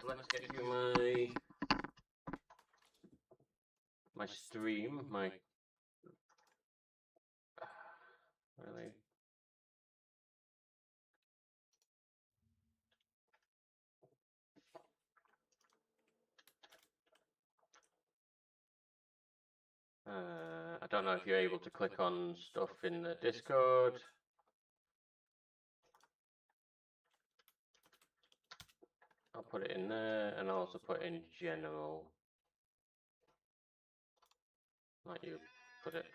let's get you my stream, my really. I don't know if you're able to click on stuff in the Discord. I'll put it in there, and I'll also put it in general. Like you put it.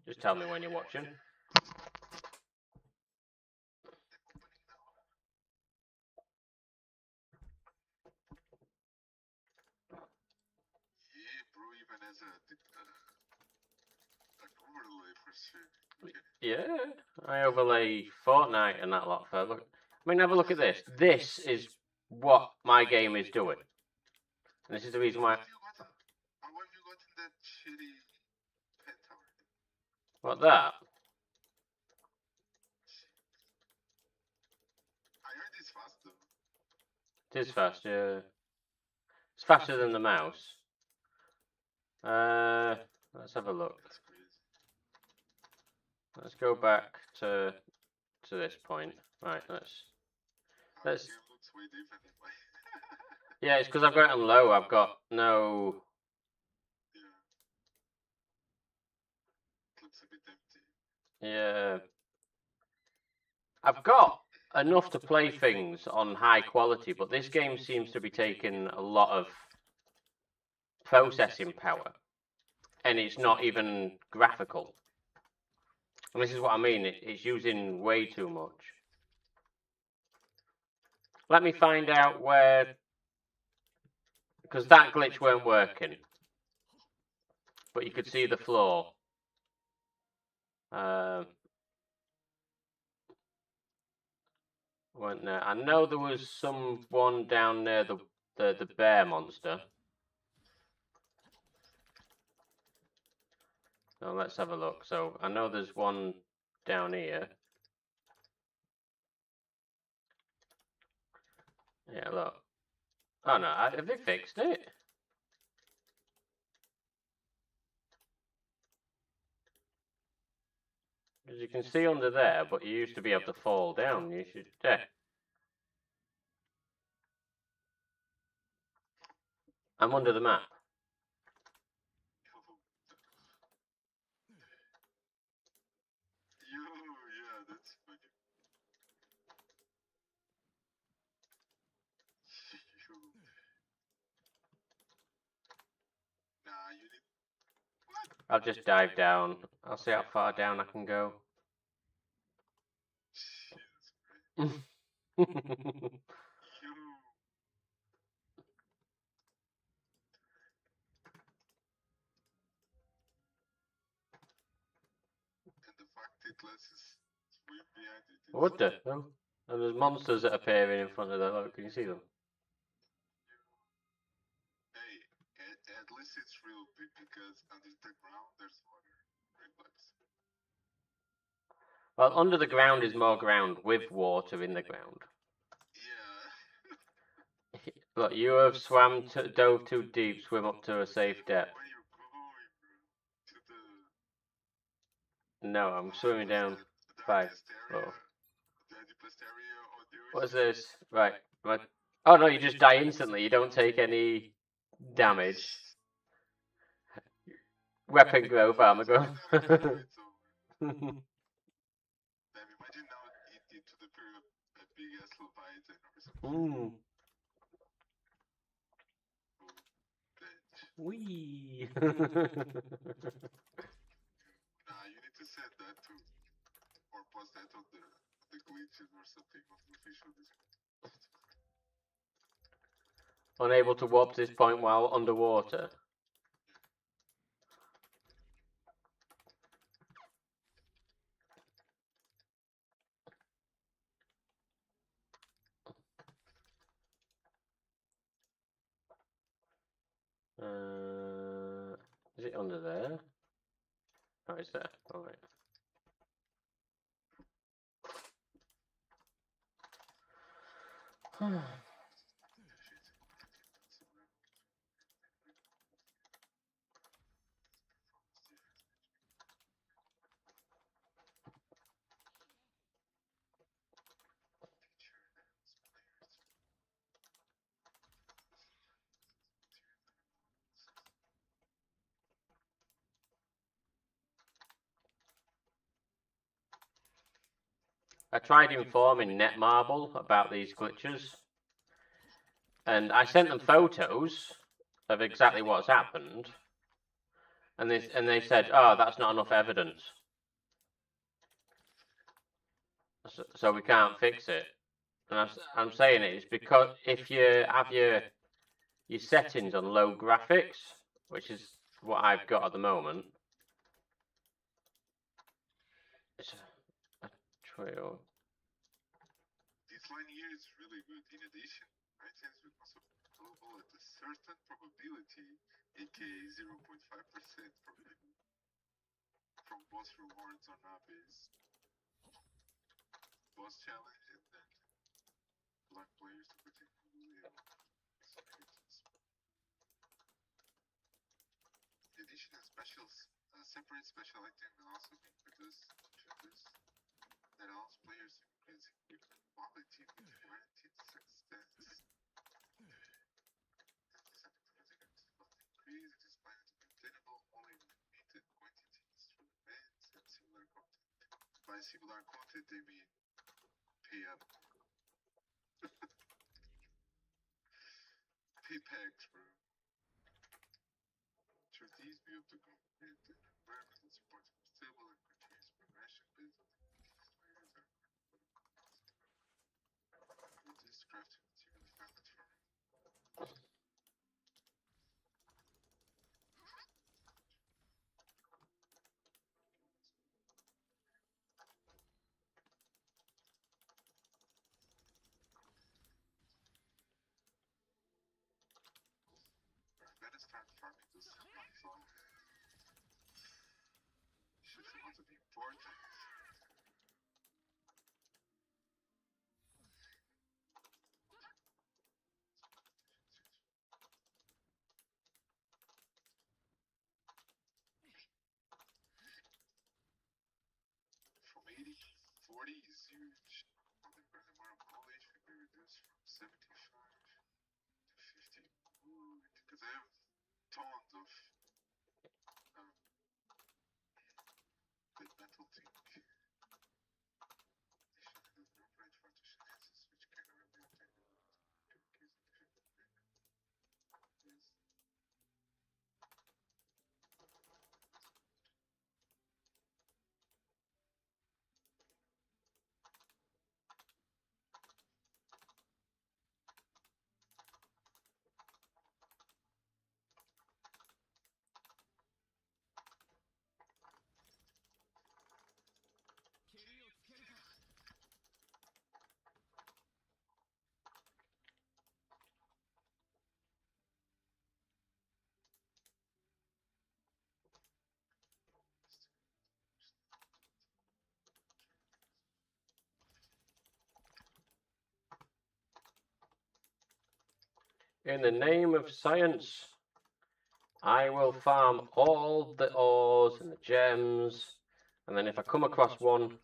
Just tell me when you're watching. Yeah, I overlay Fortnite and that lot for. Look, I mean, have a look at this. This is what my game is doing. And this is the reason why. What, that? It is fast, yeah. It's faster than the mouse. Let's have a look. Let's go back to this point. Right, let's. Yeah, it's because I've got it on low. I've got no. Yeah. I've got enough to play things on high quality, but this game seems to be taking a lot of processing power, and it's not even graphical. And this is what I mean, it's using way too much. Let me find out where, because that glitch weren't working, but you could see the floor. Weren't there? I know there was someone down near the bear monster. Now let's have a look. So I know there's one down here. Yeah, look. Oh no, have they fixed it? As you can see under there, but you used to be able to fall down. You should. Yeah. I'm under the map. Yeah, that's funny. Nah, you need. What? I'll just dive down. I'll see how far down I can go. What the hell? And there's monsters that are appearing in front of that. Look, can you see them? Hey, at least it's real big because under the ground there's water. Reflex. Well, under the ground is more ground with water in the ground. Yeah. Look, you have dove too deep, swim up to a safe depth. Where you going, bro? To the. No, I'm swimming down 5. Oh. What's this? Right. Oh no, you just die instantly. You don't take any damage. Weapon growth, armor growth. Imagine now it into the period a big ass Leviathan or something. Wee. Nah, you need to set that too. Or post that on the glitches or something on the official Discord. Unable to warp to this point while underwater. Is it under there? Oh, is there? All right. I tried informing Netmarble about these glitches, and I sent them photos of exactly what's happened, and they said, "Oh, that's not enough evidence, so we can't fix it." And I'm saying it's because if you have your settings on low graphics, which is what I've got at the moment, it's a trail. This line here is really good. In addition, items will also be available at a certain probability, aka 0.5% from boss rewards on Abyss, boss challenge, and then block players to particularly securities. In addition, a separate special item will also be introduced that allows players to increase equipment quality with guaranteed success. Increase it is planned to be obtainable only in limited quantities through events and similar content. By similar content, they mean pay up. Pay packs, bro. Through these, be able to complete an environment that supports more stable and continuous progression based on the players are reduce crafting material found from. We're gonna start farming those supplies all. Should also be important. From 80 to 40 is huge. On the Reservoir of College, we can reduce from 75 to 50. Ooh, because I have tons of good mental thing. Additionally, there's no great partition access, which can only be obtained in case of difficult yes. In the name of science, I will farm all the ores and the gems, and then if I come across one,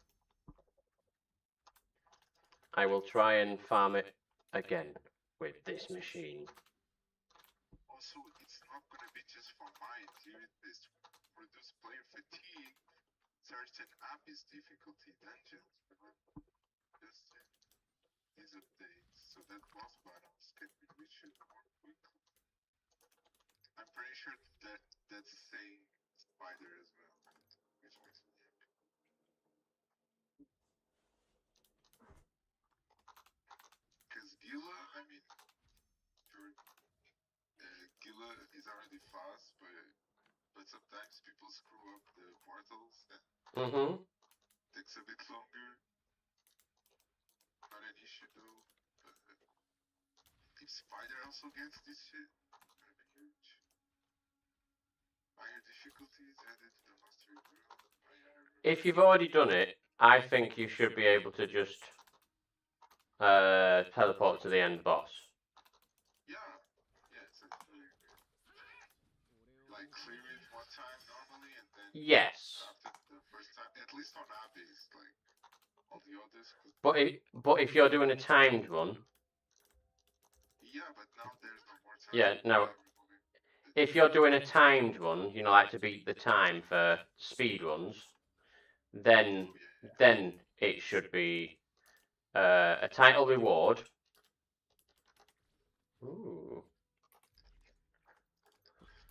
I will try and farm it again with this machine. Also, it's not gonna be just for mine. Here it is to reduce player fatigue, certain Abyss difficulty dungeons, just these updates, so that boss battles can be reached more quickly. I'm pretty sure that's saying Spider as well, which makes me happy. Because Gila, I mean, Gila is already fast, but sometimes people screw up the portals and takes a bit longer. Not an issue though. But if Spider also gets this shit, gonna be huge. Iron difficulty is added to the mastery group. If you've already done it, I think you should be able to just teleport to the end boss. Yeah, it's actually like clear it one time normally and then Yes. after the first time, at least on Abyss, like all the others. But if you're doing a timed run, Yeah, but now there's no more time. yeah, no. If you're doing a timed run, you know, like to beat the time for speed runs, then it should be a title reward. Ooh.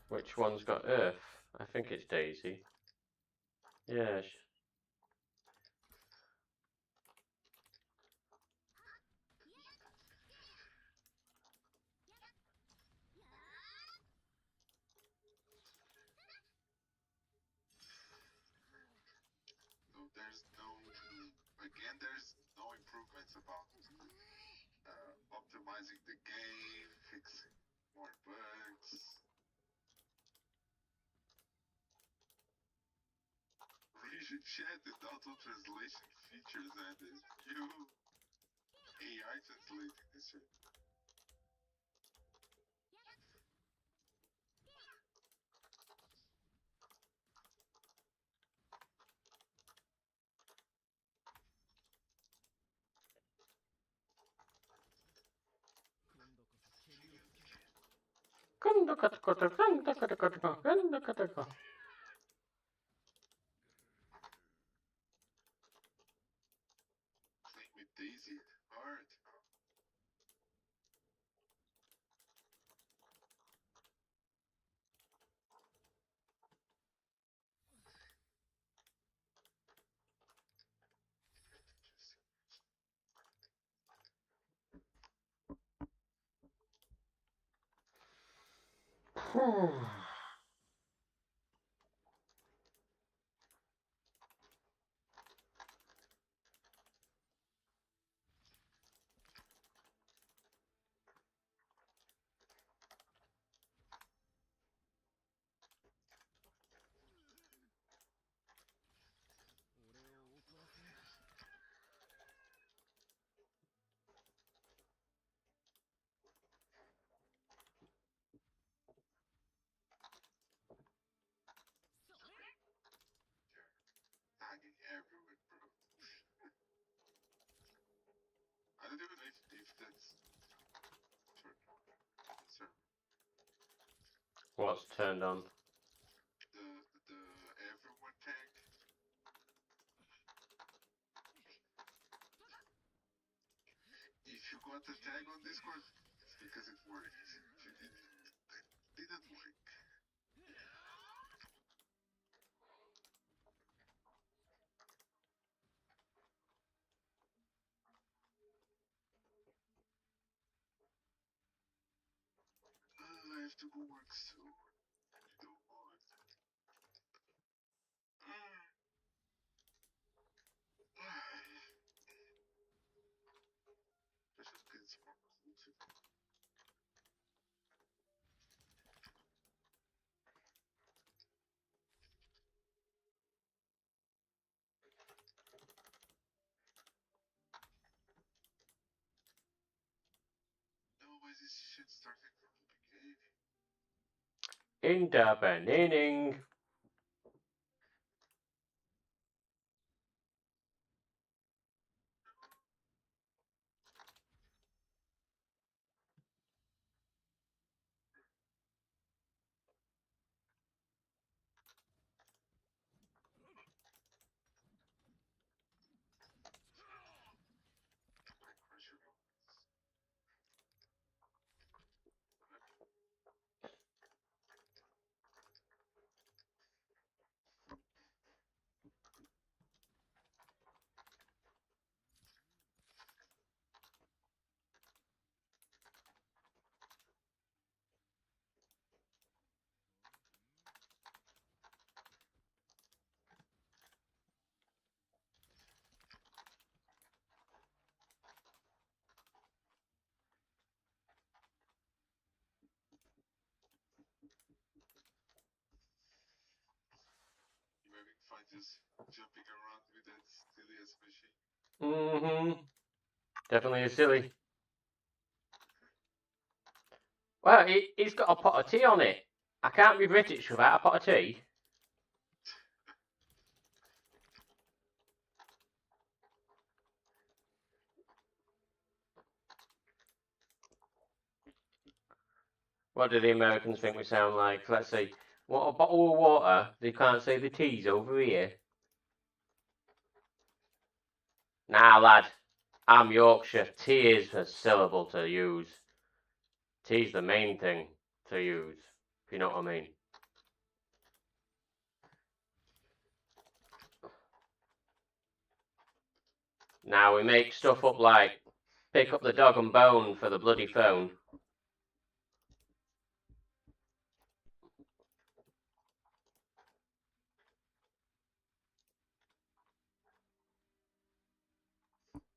Which one's got Earth? I think it's Daisy. Yeah. So there's no improvements about optimizing the game, fixing more bugs. Region chat and auto translation features added. You AI translating this shit. Playing with Daisy hard. Hanging everywhere, bro. I don't even know if that's turned on. So What's turned on? the everyone tag. If you got the tag on Discord, it's because it worked. If you didn't work. I have to go work soon. You don't want. Deixa eu pensar uma coisa. No, mas this shit started from the beginning. In the beginning. just jumping around with that silly ass machine. Definitely is silly. Well, he's got a pot of tea on it. I can't be British without a pot of tea. What do the Americans think we sound like? Let's see. What, a bottle of water? They can't say the tea's over here. Nah, lad. I'm Yorkshire. Tea is a syllable to use. Tea's the main thing to use, if you know what I mean. Now we make stuff up like pick up the dog and bone for the bloody phone.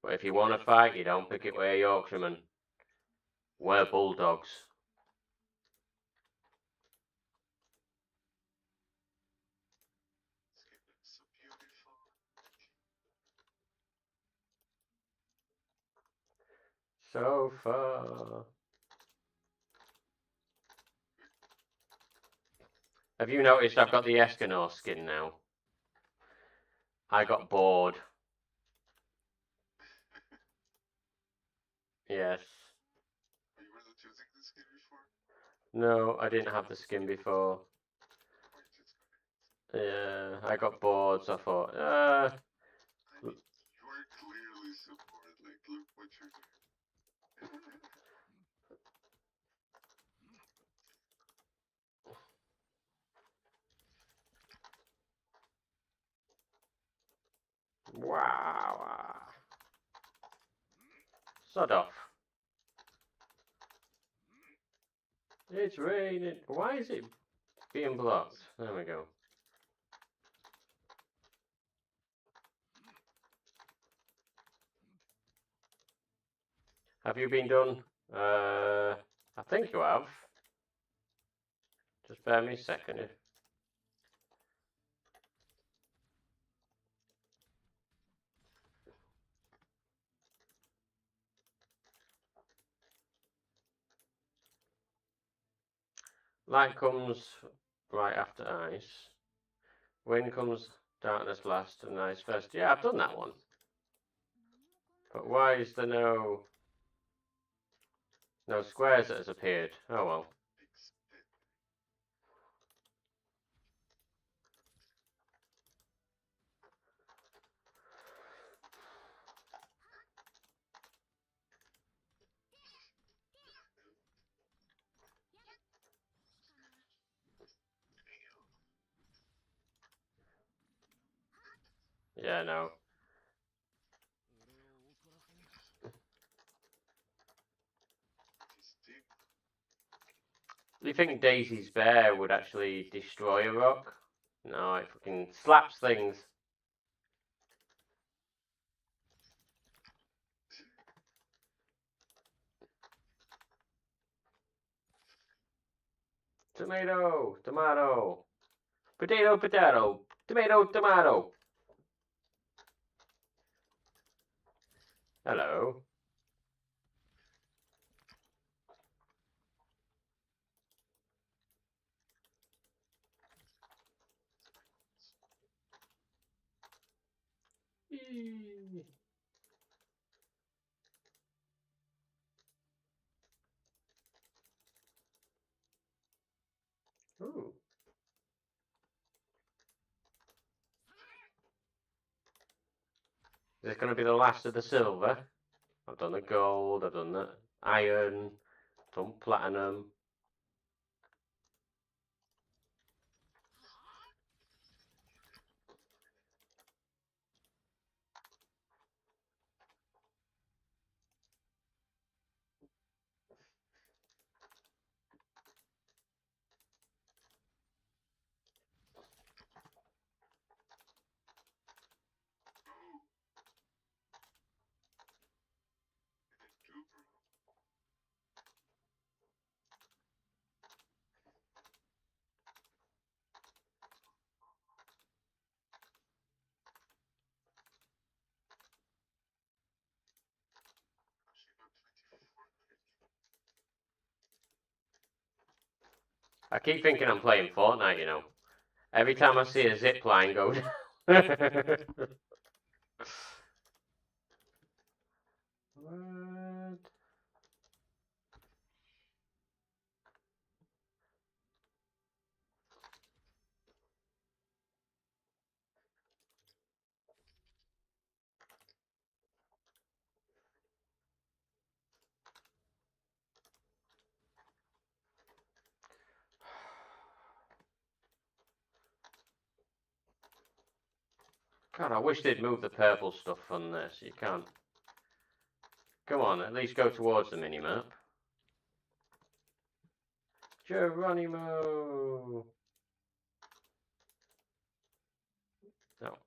But if you want to fight, you don't pick it with a Yorkshireman. We're bulldogs. This game looks so beautiful. So far. Have you noticed I've got the Escanor skin now? I got bored. Yes. You were not using this game before? No, I didn't have the skin before. Or you just Yeah, I got bored, so I thought, I mean, you are clearly so bored. Like, look what you're doing. wow. Sod off. It's raining. Why is it being blocked? There we go. Have you been done? I think you have. Just bear me a second. Light comes right after ice. Wind comes, darkness last, and ice first. Yeah, I've done that one. But why is there no squares that has appeared? Oh well. Yeah, no. Do you think Daisy's bear would actually destroy a rock? No, it fucking slaps things. Tomato, tomato. Potato, potato. Tomato, tomato. Hello. Eee. Ooh. Is this going to be the last of the silver? I've done the gold, I've done the iron, done platinum. I keep thinking I'm playing Fortnite, you know. Every time I see a zip line go down. What? God, I wish they'd move the purple stuff from this. You can't. Come on, at least go towards the minimap. Geronimo! No.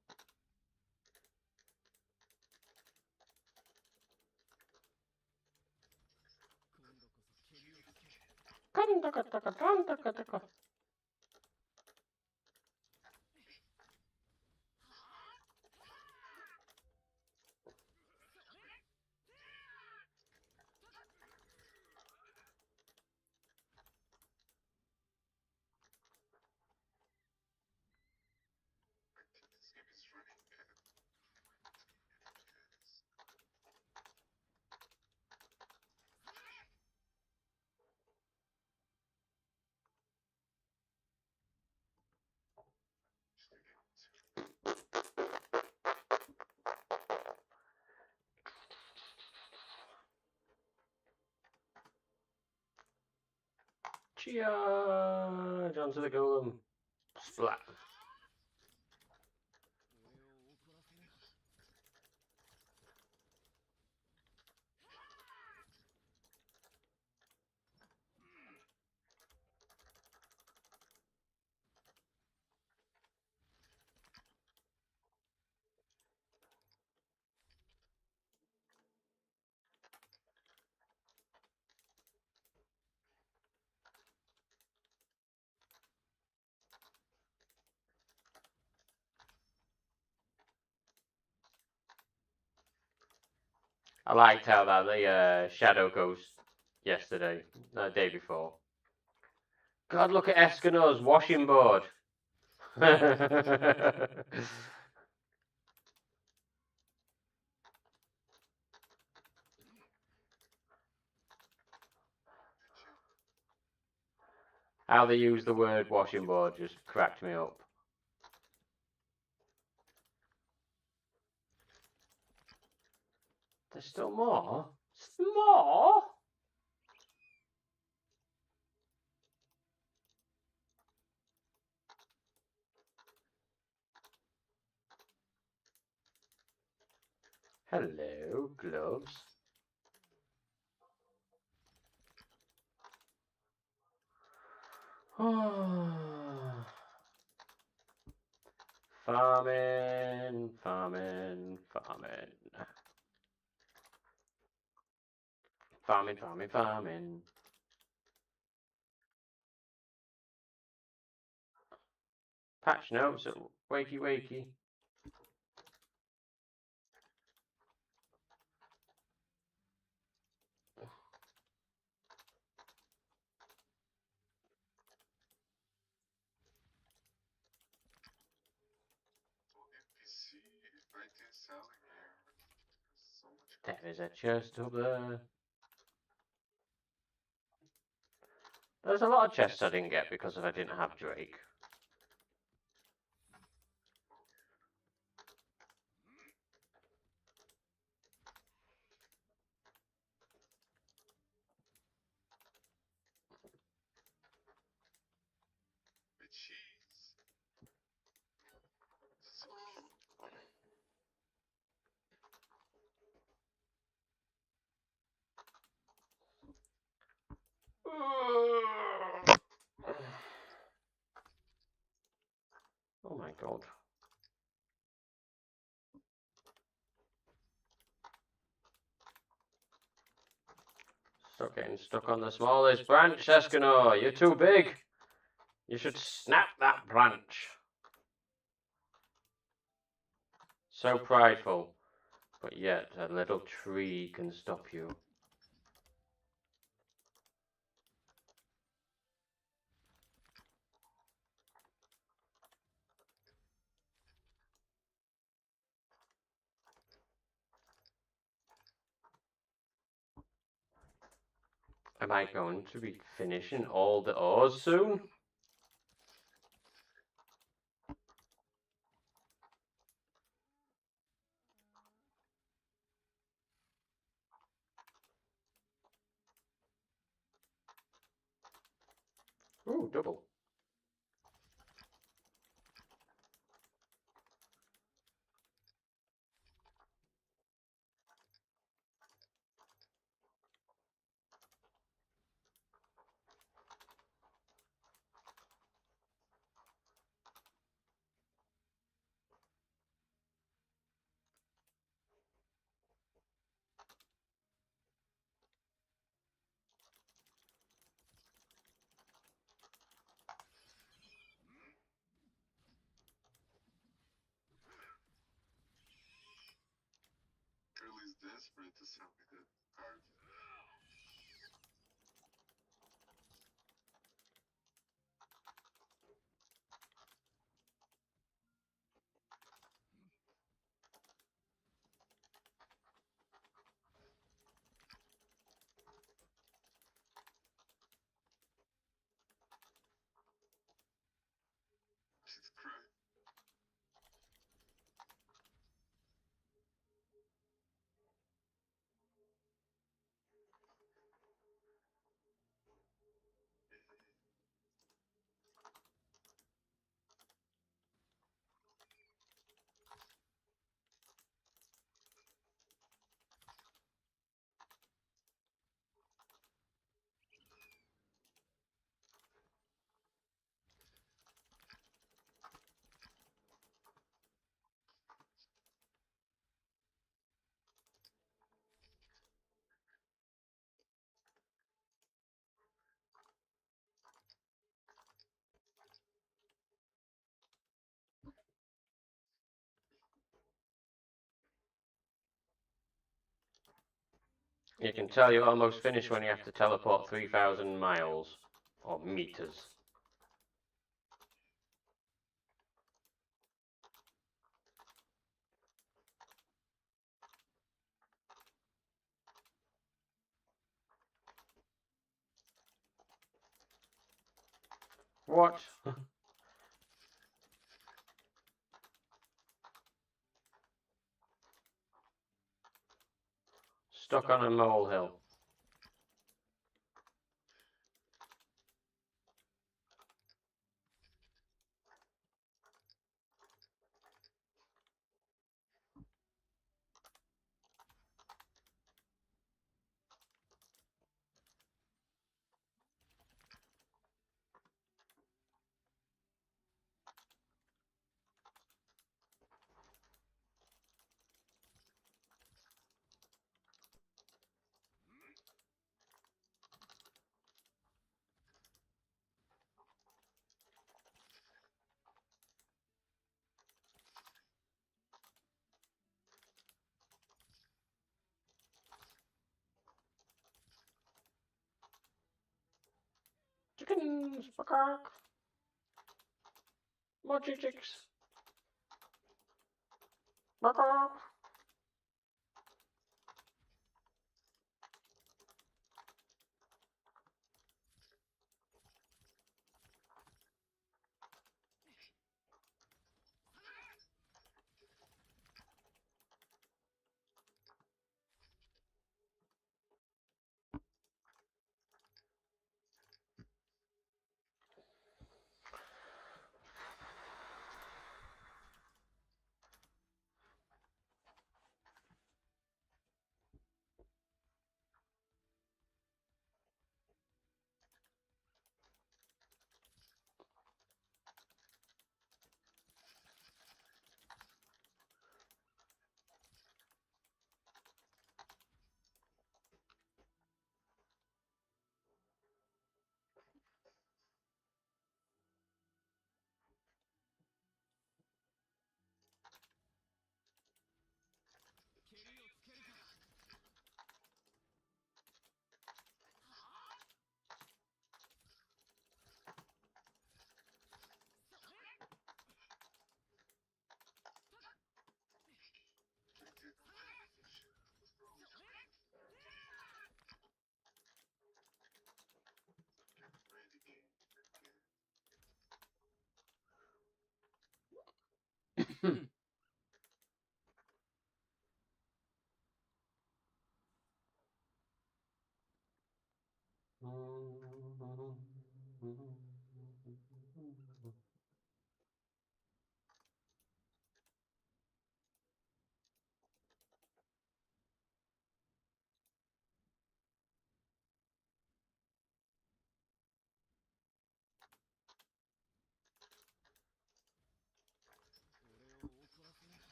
This game is running at 20 FPS. Charge onto the golem. Splat. I liked how that the shadow goes yesterday, the day before. God, look at Eskino's washing board. How they use the word washing board just cracked me up. There's still more? More? Hello, gloves. Farming, farming, farming. Farming, farming, farming. Patch notes at wakey wakey. NPC fighting selling here. So much There is a chest up there. There's a lot of chests I didn't get because I didn't have Drake. with cheese. So Oh my god. Stop getting stuck on the smallest branch, Eskimo. You're too big. You should snap that branch. So prideful. But yet a little tree can stop you. Am I going to be finishing all the ores soon? Ooh, double. Curly's desperate to sell me that card. She's crying. You can tell you're almost finished when you have to teleport 3,000 miles. Or meters. What? Stuck on a molehill. Chickens, macaque. More chicks. Macaque.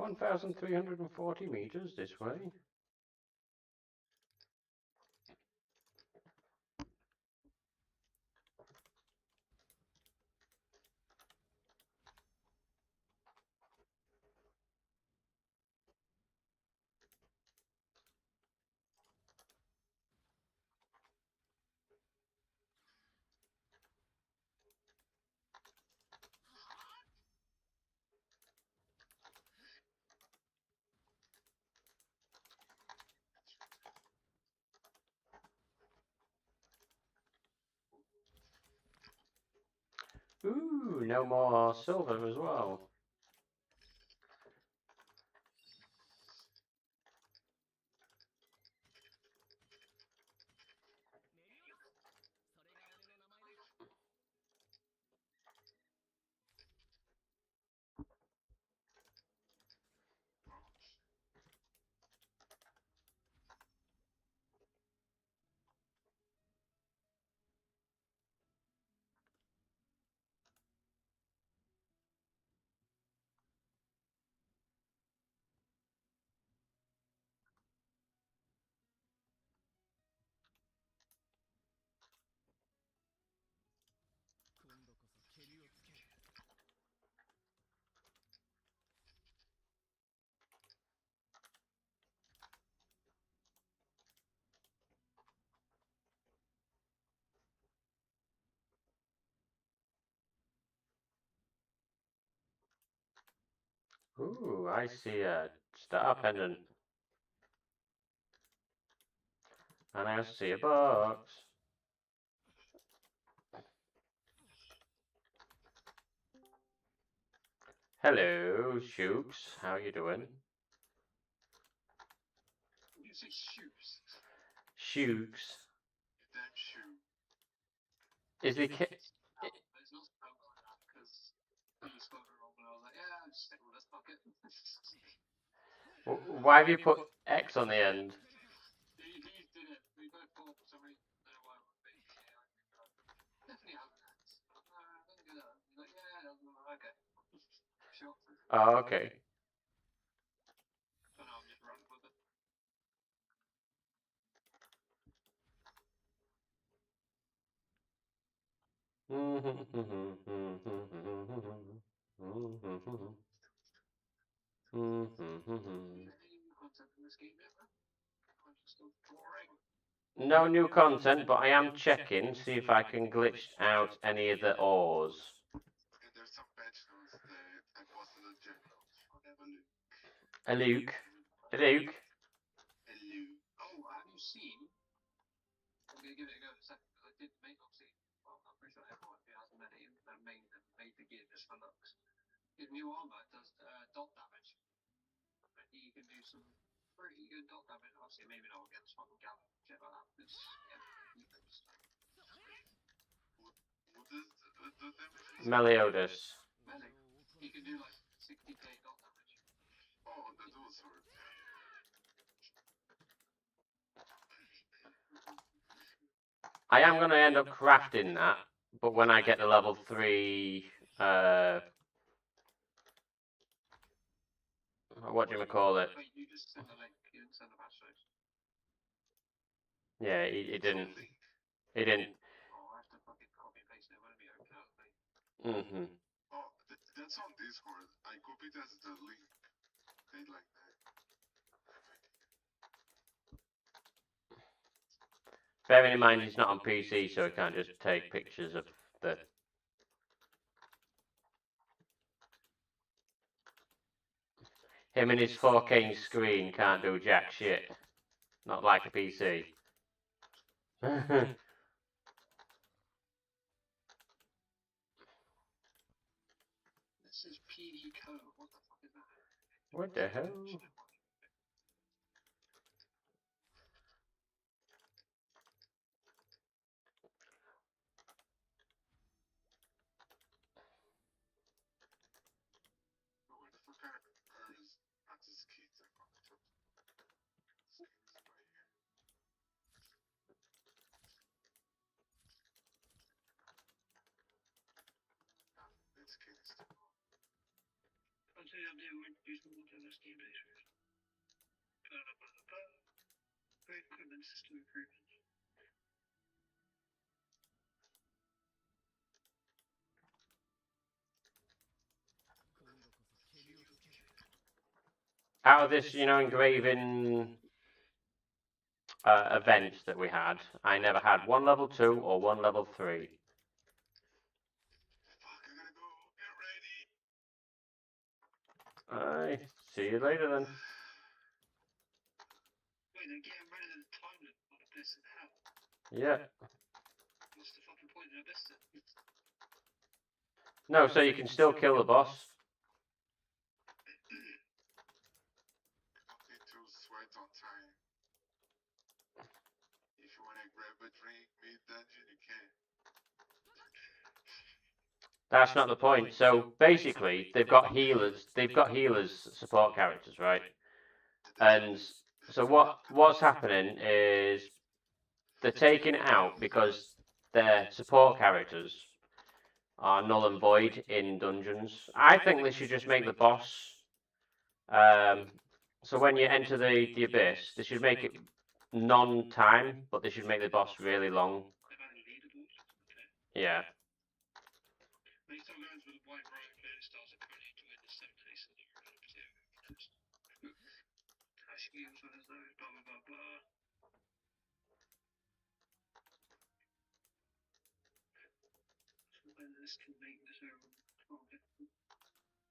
1,340 meters this way. Ooh, no more silver as well. Ooh, I see a star pendant. And I also see a box. Hello, Shooks. How you doing? You say shoes. Shooks. You damn shoe. Is he It's not spelled like that because you spelled it wrong, and I was like, yeah, I'll just stick with this bucket. Why have you put X on the end? He did it. We both thought for some reason. I don't know why it would be. Definitely have an X. I didn't do that. He's like, yeah, okay. Sure. Oh, okay. So now I'm just running with it. Any new content in this game yet, man? I'm just still drawing. No new content, but I am checking, see if I can glitch out any of the ores. And there's some patch notes that I posted on general. I'll never look. A Luke. A Luke. Hello. Oh, have you seen? I'm gonna give it a go in a second because I did make obviously. Well, I'm pretty sure everyone who hasn't met it made the gear just for looks. His new armor does dot damage, and he can do some pretty good dot damage. Obviously, maybe not against fucking Gallon, shit like that. Because yeah, he knows. What does the damage is? Meliodas. Melee, he can do like 60k dot damage. Oh, the dual sword. I am going to end up crafting that, but when I get the level 3, what do you call it? Wait, you just send the link. You didn't send the patch notes. Yeah, he didn't. He didn't. Oh, I have to fucking copy and paste it when we open up. Mm-hmm. Oh, that's on Discord. I copied as the link. They like that. Bearing in mind he's not on PC, so he can't just take pictures of the... Him and his 4K screen can't do jack shit. Not like a PC. This is PD code. What the fuck is that? What the hell? Where the fuck are these kids? Skins right here. This kid is too long. continue to introduce more diverse game base. Great equipment system improvement. Out of this, engraving event that we had, I never had one level 2 or one level 3. Fuck, I gotta go. Get ready. Aye, see you later then. Wait, they're getting rid of the time limit on Abyss and Hell. Yeah. What's the fucking point of Abyss then? No, so you can still kill the boss. Okay, to sweat on time. If you wanna grab a drink mid-dungeon, you can. That's not the point. So basically, they've got healers. They've got healers, support characters, right? And so what's happening is they're taking it out because their support characters are null and void in dungeons. I think they should just make the boss. So when you enter the abyss, they should make it non-time, but they should make the boss really long. They've added leaderboards. Okay. Yeah. Make some guys with a wide variety of player styles are currently enjoying the 7 days in the room. Actually, also there's no blah blah blah blah. So then this can make this target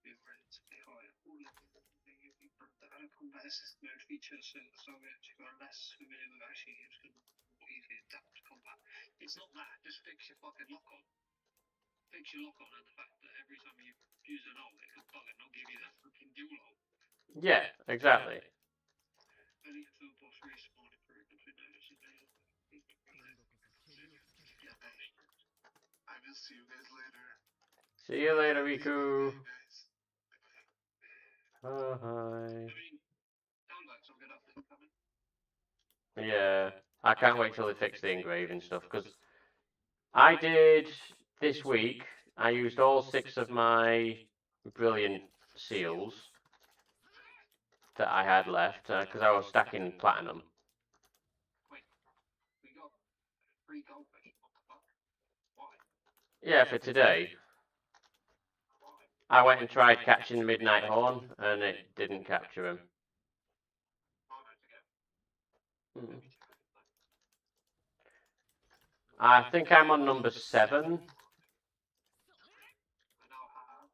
be relatively high. All of the added combat assist mode features so the target who are less familiar with action games can more easily adapt to combat. It's not that, just fix your fucking lock on. Fix your lock on and the fact that every time you use an ult it can bug and not give you that fucking dual ult. Yeah, exactly. Only a full boss respawn improvement we notice in later. I will see you guys later. See you later, Riku. Bye, guys. Oh, hi. I mean, sounds like some good update coming. Yeah, I can't wait till they fix the engraving stuff, because I did this week, I used all 6 of my brilliant seals that I had left, because I was stacking platinum. Wait, we got 3 goldfish. What the fuck? Why? Yeah, for today. Why? I went and tried catching the Midnight Horn, and it didn't capture him. Why not to go? Hmm. Maybe 2 minutes. I think I'm on number 7. I now have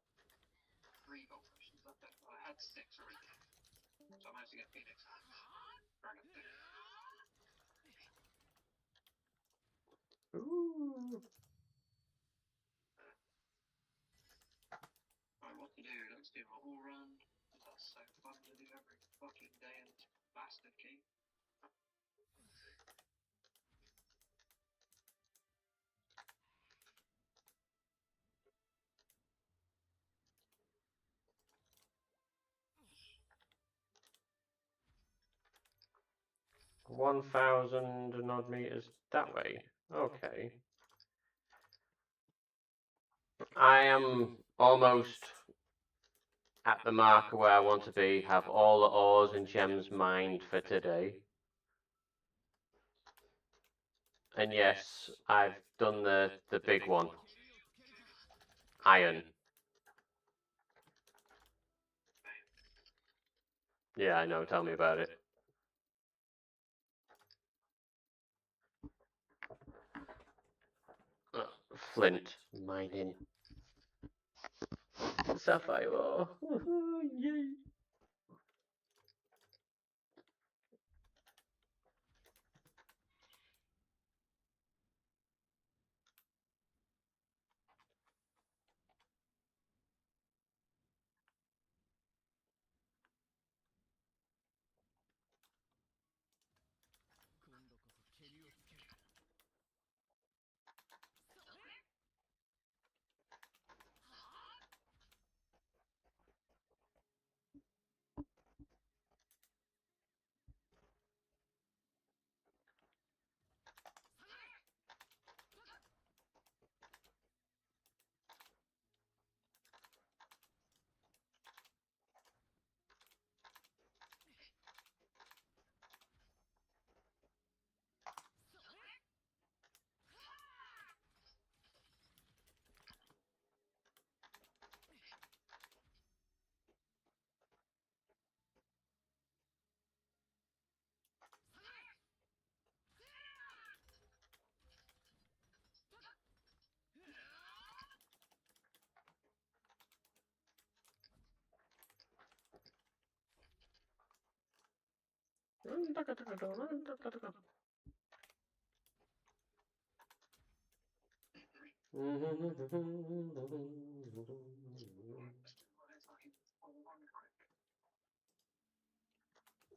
3 goldfish. I had 6 already. So I managed to get Phoenix. Dragon thing. Ooh. Alright, what to do? Let's do my whole run. That's so fun to do every fucking day in this bastard game. — 1,000 and odd meters that way. Okay. I am almost at the marker where I want to be, have all the ores and gems mined for today. And yes, I've done the big one. Iron. Yeah, I know, tell me about it. Flint mining. Sapphire ore. Yay.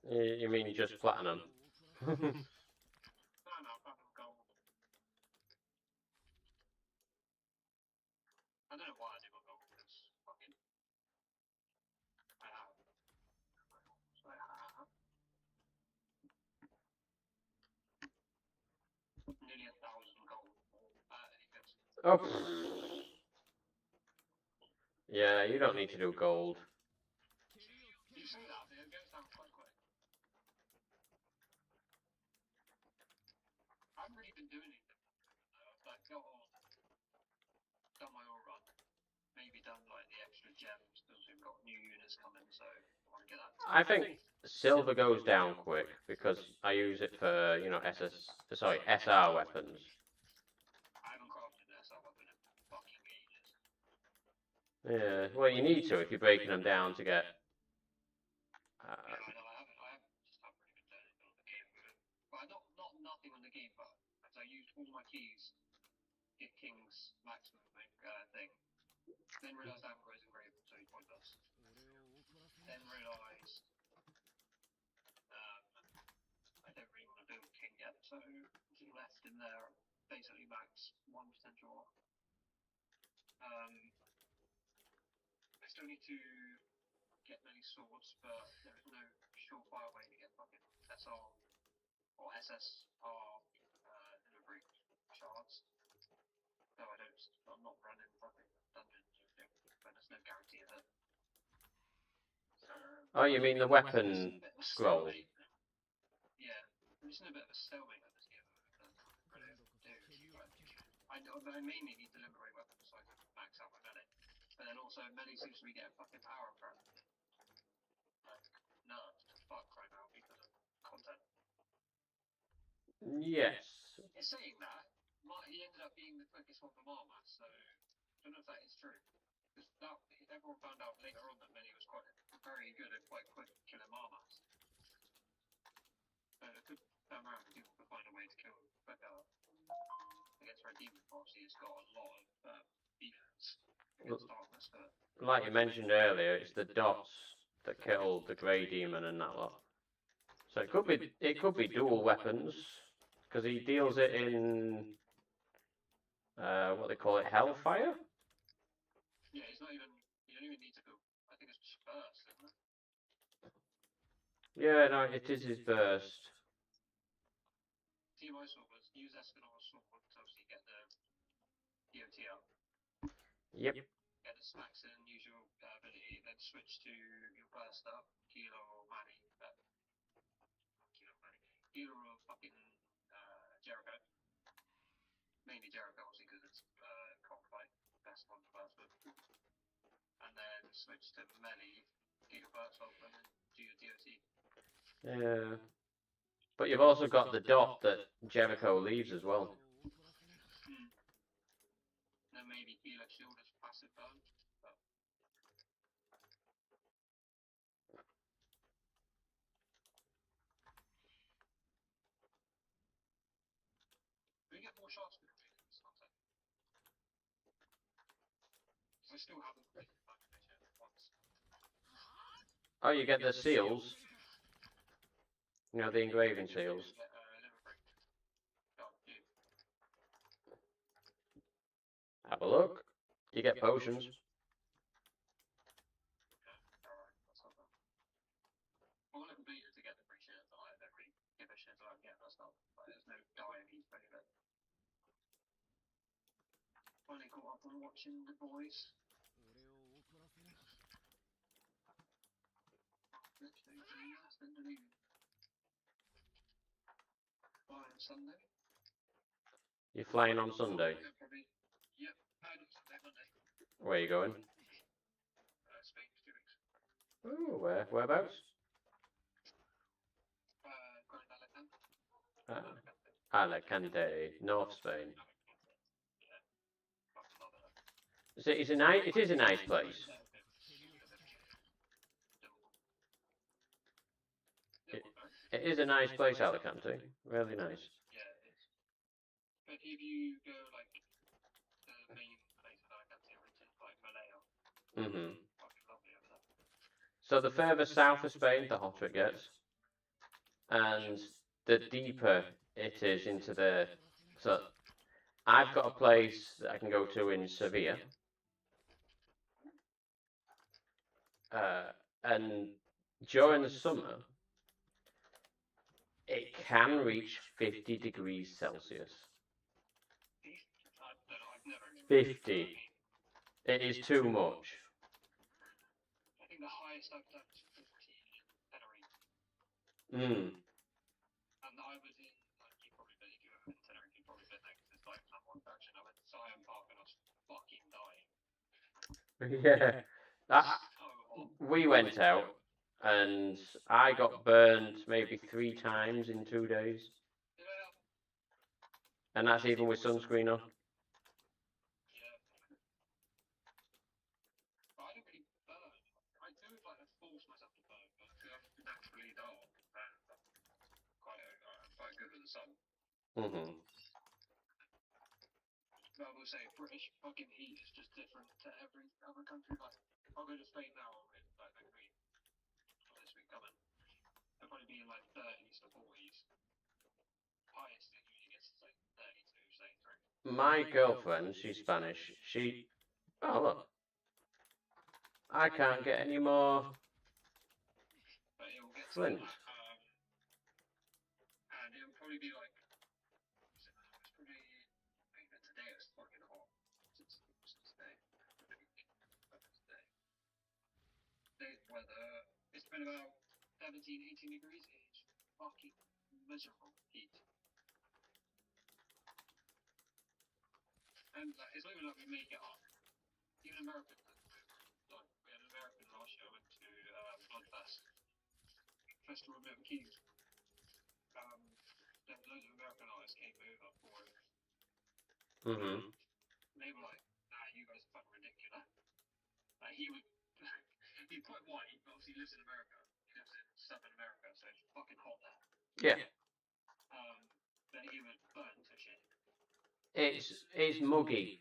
You mean just platinum? No, platinum gold. I don't know why I did my gold, because fucking I have. So I have nearly 1,000 gold. Oh. Yeah, you don't need to do gold. You say that, but it goes down quite quick. I haven't really been doing anything. Like, done my all run. Maybe done like the extra gems because we've got new units coming, so I want to get that. I think silver goes down quick because I use it for, you know, SR weapons. I haven't crafted an SR weapon in fucking ages. Yeah, well, you need to if you're breaking them down to get. Yeah, I know. I haven't just haven't really been doing anything on the game. But not nothing on the game, but as I used all my keys, get King's maximum thing. Then realised I haven't got his engraver, so he's pointless. Then realised I don't really want to build King yet, so just left him there, basically max 1 potential off. I still need to get many swords, but there is no surefire way to get fucking SR or SSR delivery shards. So I'm not running fucking dungeons or anything, but there's no guarantee of it. Oh, you mean the weapon scroll? Yeah, I'm just in a bit of a stalemate at this game. I mainly need to liberate weapons so I can max out my melee. But then also melee seems to be getting fucking power crap. Like, nerfed to fuck right now because of content. Yes. It's saying that, he ended up being the quickest one for Marmath, so I don't know if that is true. Because everyone found out later on that melee was quite very good and quite quick killing Marmath. So it could turn around and people could find a way to kill quicker. Against Red Demon, obviously, it's got a lot of defense against darkness. Like you mentioned earlier, it's the dots that killed the Grey Demon and that lot. So it could be dual weapons because he deals it in what they call it, Hellfire. Yeah, you don't even need to go. I think it's just burst, isn't it? Yeah, no, it is his burst. Team Ice was use Escanol's sword to obviously get the DOT up. Yep. Get the smacks in, use your ability, then switch to your burst up, Kilo or Manny. Kilo or fucking Jericho. Mainly Jericho, obviously, because it's cockfight, best one to burst with. And then switch to melee, get your burst open, and do your DOT. Yeah. But you've also got the dot that Jericho leaves as well. Then maybe Kilo Shield as passive burn. But... Do we get more shots for completing this content? I still haven't completed that mission once. Oh, you get the seals. You know, the engraving seals. Have a look. You get potions. I want to complete it to get the free shit, but I don't really give a shit about getting that stuff. Like, there's no dire need for any of it. Finally caught up on watching The Boys. Flying Sunday. You're flying on Sunday? Probably. Yep, Sunday, Monday. Where are you going? Spain for 2 weeks. Oh, whereabouts? Alicante, North Spain. It is a nice place. It is a nice place, Alicante. Really nice. Yeah, it is. But if you go like the main place in Alicante, which is like Malaya, fucking lovely over there. So the further south of Spain, the hotter it gets, and the deeper it is into the. So I've got a place that I can go to in Sevilla, and during the summer, it can reach 50 degrees Celsius. I don't know, I've never experienced 50. It is too much. I think the highest I've done is 40 in Tenerife. And I was in, like, you probably been, if you've ever been to Tenerife, you've probably been there because it's like that one version. I went to Zion Park and I was fucking dying. Yeah. So hot. We went out and I got burned maybe 3 times in 2 days. Yeah. And that's even with sunscreen on. Yeah. But I don't really burn. I do it like I force myself to burn, but because I'm naturally dark and I'm quite good with the sun. But I will say British fucking heat is just different to every other country. Like I'll go to Spain now in like next week or this week coming. It'll probably be in like 30s to 40s. Highest it usually gets is like 32, 33. My girlfriend, she's Spanish. Oh look, I can't get any more But it will get to flint. and it'll probably be like it's probably even today it's fucking hot. Since today. Today's weather it's been about 17, 18 degrees. It's fucking miserable heat. And like, it's not even like we make it up. Even Americans, like we had an American last year went to Bloodfest Festival of Milton Keynes. There were loads of American artists came over for it. They were like, nah, you guys are fucking ridiculous. Like he's quite white, but obviously he lives in America. He lives in Southern America, so it's fucking hot there. Yeah. But he was burnt to shit. It's muggy.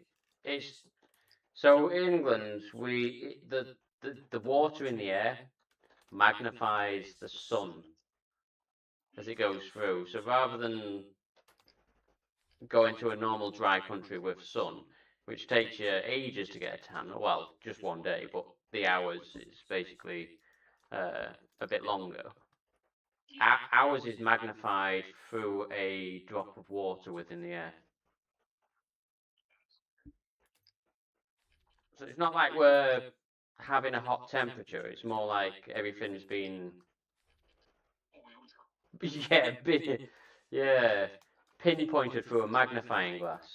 So in England the water in the air magnifies the sun as it goes through. So rather than going to a normal dry country with sun, which takes you ages to get a tan, well, just one day, but the hours is basically a bit longer. Ours is magnified through a drop of water within the air. So it's not like we're having a hot temperature, it's more like everything's been pinpointed through a magnifying glass.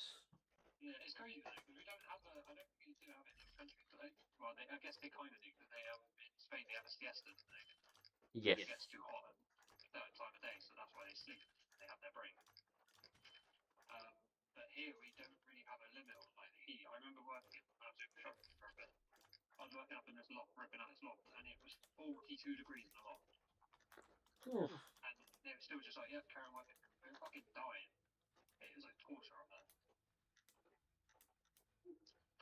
Yeah, it's crazy though, because we don't have I don't think we do have it in the country, do they? Well, I guess they kind of do, because they in Spain they have a siesta, don't they? Yes. It gets too hot at a certain time of day, so that's why they sleep. They have their break. But here we don't really have a limit on like the heat. I remember working when I was doing construction for a bit. I was working up in this loft, ripping out this loft, and it was 42 degrees in the loft. And they were still just like, yeah, carry on working. We were fucking dying. It was like torture up there.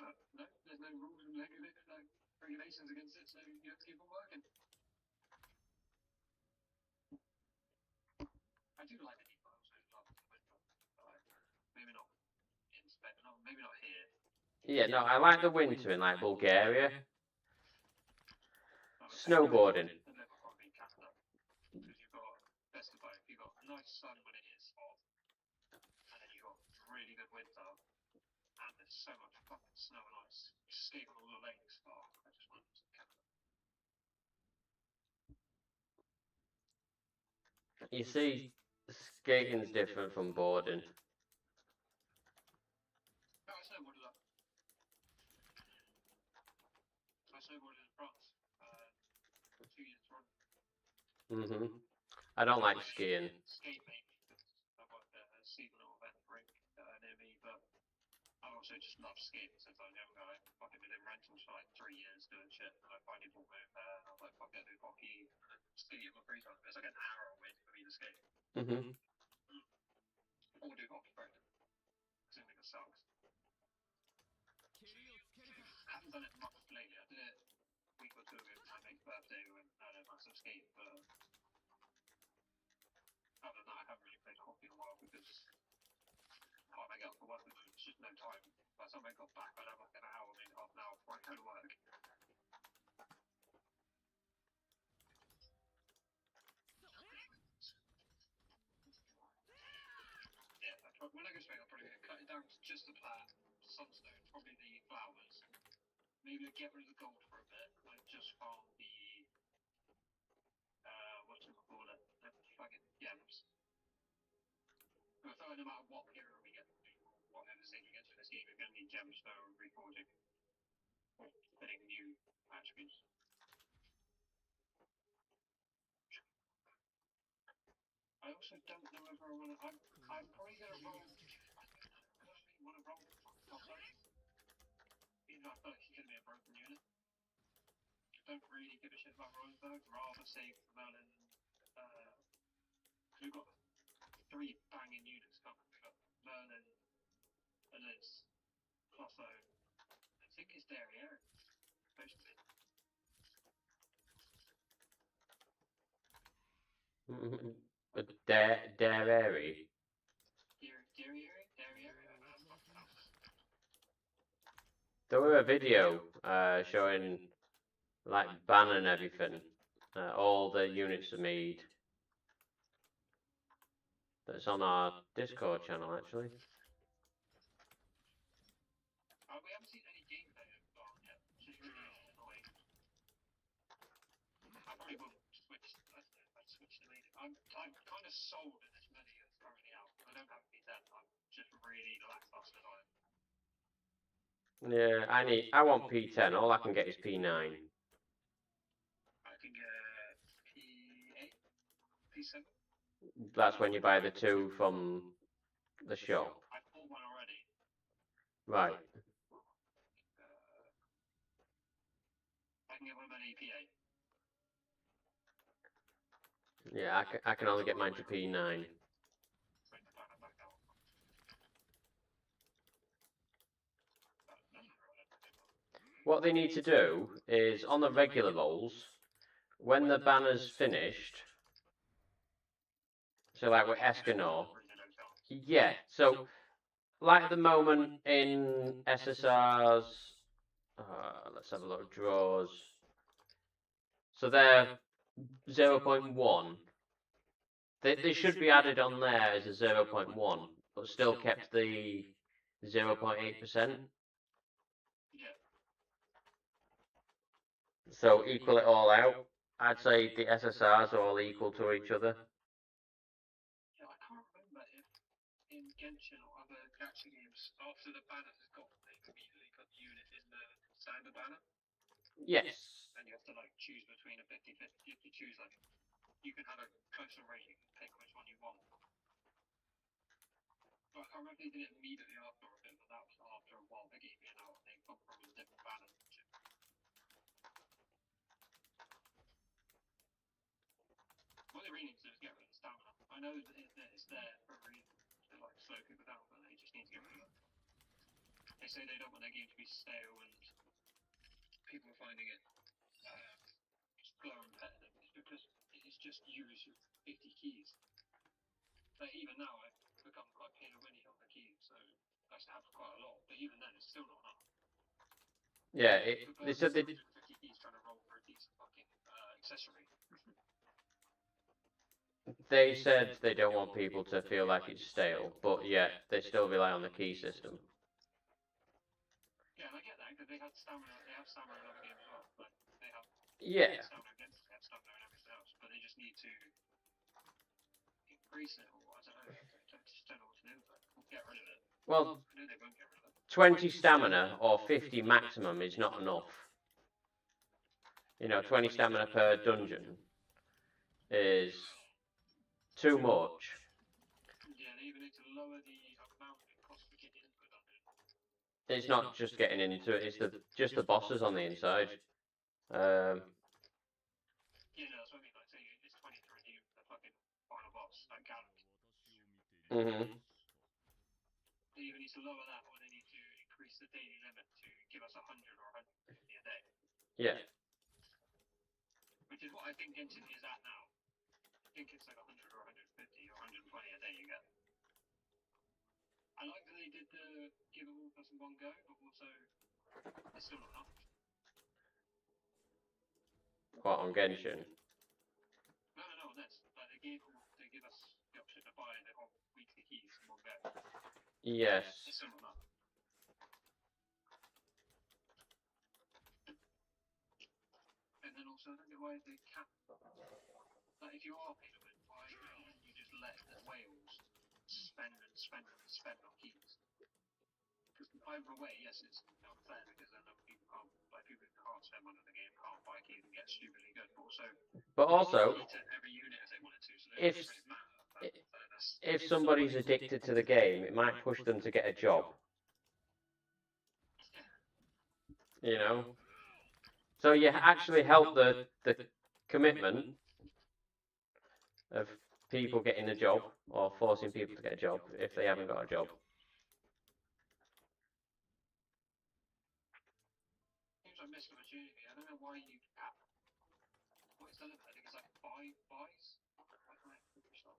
But no, there's no rules and regulations against it, so you have to keep on working. I do like the heat, but I also love the winter. Maybe not in Spain, maybe not here. Yeah, no, I like the winter in like Bulgaria. Snowboarding. Probably Canada, because you've got best of both. You've got nice sun when it is hot, and then you've got really good winter, and there's so much fucking snow and ice. You skate on all the lakes. Oh, I just want to Canada. You see, skating's different from boarding. No, I snowboarded up. I snowboarded in France 2 years running. I don't like skiing. Skate mainly because I worked at a seasonal event rink near me, but I also just love skiing since I was younger. I fucking been in rentals for like 3 years doing shit, and I finally bought my own pair, and I was like, fuck it, do hockey, and ski in my free time. It's like an hour away for me to ski. Or do hockey practice. Because it sucks. I haven't done it much lately. I did it a week or two ago for my mate's birthday when I had a massive skate, but other than that, I haven't really played hockey in a while because when I get up for work, there's just no time. By the time I got back, I'd have like an hour, maybe half an hour before I go to work. Yeah, when I go straight, I'll probably cut it down to just the plat, sunstone, probably the flowers. Maybe I'll get rid of the gold for a bit. I just found the whatchamacallit, the fucking gems. I feel like no matter what hero we get to, or whatever thing we get to this game, we're going to need gems for reforging or getting new attributes. I also don't know whether I want to. I'm probably going to roll. I don't really want to roll Tosso. Even though I feel like he's going to be a broken unit. Don't really give a shit about Rosenberg. Rather save Merlin. We've got 3 banging units coming. We've got Merlin, Eliz, Clotho. I think it's Derriere. Supposed to be. But Derriere. There were a video showing like ban and everything, all the units are made. That's on our Discord channel actually. We haven't seen any gameplay of Barn yet, which is really annoying. I probably will switch. I'd switch to Mania. I'm kind of sold in this menu that's currently out. I don't have P10. I'm just really lackluster on it. Yeah, I want P10. All I can get is P9. I can get P8, P7. That's when you buy the 2 from the shop. I bought one already. Right. I can get one of an AP8. Yeah, I can only get mine to P9. What they need to do is, on the regular rolls, when the banner's finished, so like with Escanor, yeah, so like at the moment in SSR's, let's have a look, draws, so they're 0.1, they should be added on there as a 0.1, but still kept the 0.8%. So equal it all out. I'd say the SSRs are all equal to each other. Yeah, I can't remember if in Genshin or other gacha games, after the banner has gone, they immediately put the unit in the cyber banner. Yes. And you have to like choose between a 50-50. If you choose like, you can have a closer rating and pick which one you want. But I can't remember if they did it immediately after or if that was after a while they gave me an hour and they come from a different banner. What they really need to do is get rid of the stamina. I know that it's there for a reason to like slow people down, but they just need to get rid of it. They say they don't want their game to be stale and people finding it slow and repetitive. It's because it's just use your 50 keys. But even now I've become quite pin-a-winny on the keys, so I have quite a lot. But even then, it's still not enough. Yeah, they said they 50 keys trying to roll for a decent fucking accessory. They said they don't want people to feel like it's stale, but yet they still rely on the key system. Yeah, and I get that because they have stamina in other games as well. Like they have stamina against, they have stamina and everything else, but they just need to increase it, or I don't know. I just don't know what to do with it. Get rid of it. Well, I know they won't get rid of it. 20 stamina or 50 maximum is not enough. You know, 20 stamina per dungeon is too much. Yeah, they even need to lower the amount it costs to get into a dungeon. It's not just getting into it. It's just the bosses on the inside. Yeah, no, that's what I mean. Like, say it's 23 and you the fucking final boss, like Gallant. Mhm. They either need to lower that or they need to increase the daily limit to give us 100 or 150 a day. Yeah. Which is what I think Genshin is at now. I think it's like 100 or 150 or 120 a day you get. I like that they did the give it all plus in one go, but also it's still not enough. What on Genshin? No, on this. Like they give us the option to buy the whole weekly keys in one go. Yes. It's still not enough. And then also, I don't know why they cap. Like, if you are pay to win, why don't you just let the whales spend on keys? Because either way, yes, it's unfair because then other people can't, like people who can't spend money on the game can't buy keys and get stupidly good. But also, they can eat every unit if they wanted to, so it doesn't really matter. If somebody's addicted to the game, it might push them to get a job. You know. So you actually help the commitment of people getting a job or forcing people to get a job if they haven't got a job. Seems like missed opportunity. I don't know why you cap. What is the limit? I think it's like 5 buys.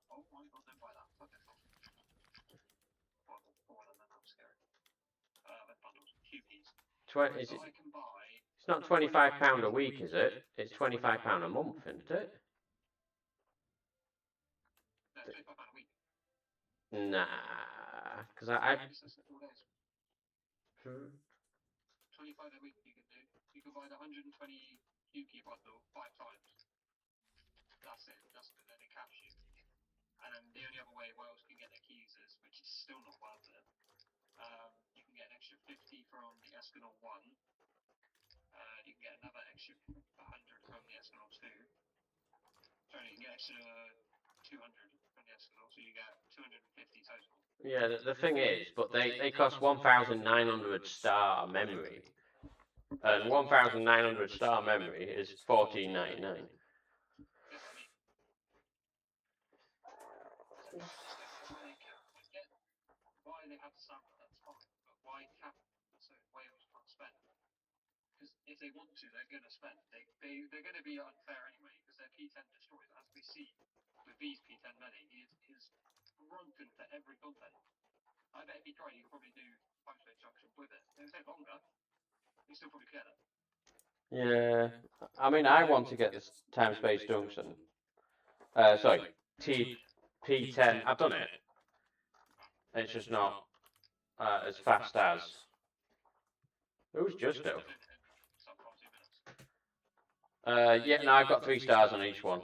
Oh my god, don't buy that. Fuck it. Four of them, that was scary. With bundles, QPs. It's not £25 a week, is it? It's £25 a month, isn't it? No, £25 a week. Nah, because I 25 a week you can do. You can buy the 120 QP bundle 5 times. That's it. Then it caps you. And then the only other way Wales can get their keys is, which is still not worth it. You can get an extra 50 from the Escanol 1. You can get another extra 100 from the Escanol 2. Sorry, you can get extra 200 from the Escanol, so you get 250 total. Yeah, the thing is, but they cost 1,900 star memory, and 1,900 star memory is $14.99. Why they have to sample, that's fine, but why cap so Wales can't spend? Because if they want to, they're going to spend. They're going to be unfair anyway, because their P10 destroys, as we see with V's P10 many, he is broken for every content. I bet if he tried, he could probably do time space junction with it. It would take longer. He still probably get it. Yeah, I mean, I want to get this time space junction. Sorry, P10. I've done it. It's just not as fast as. Who's Justo? Yeah, no, I've got 3 stars on each one.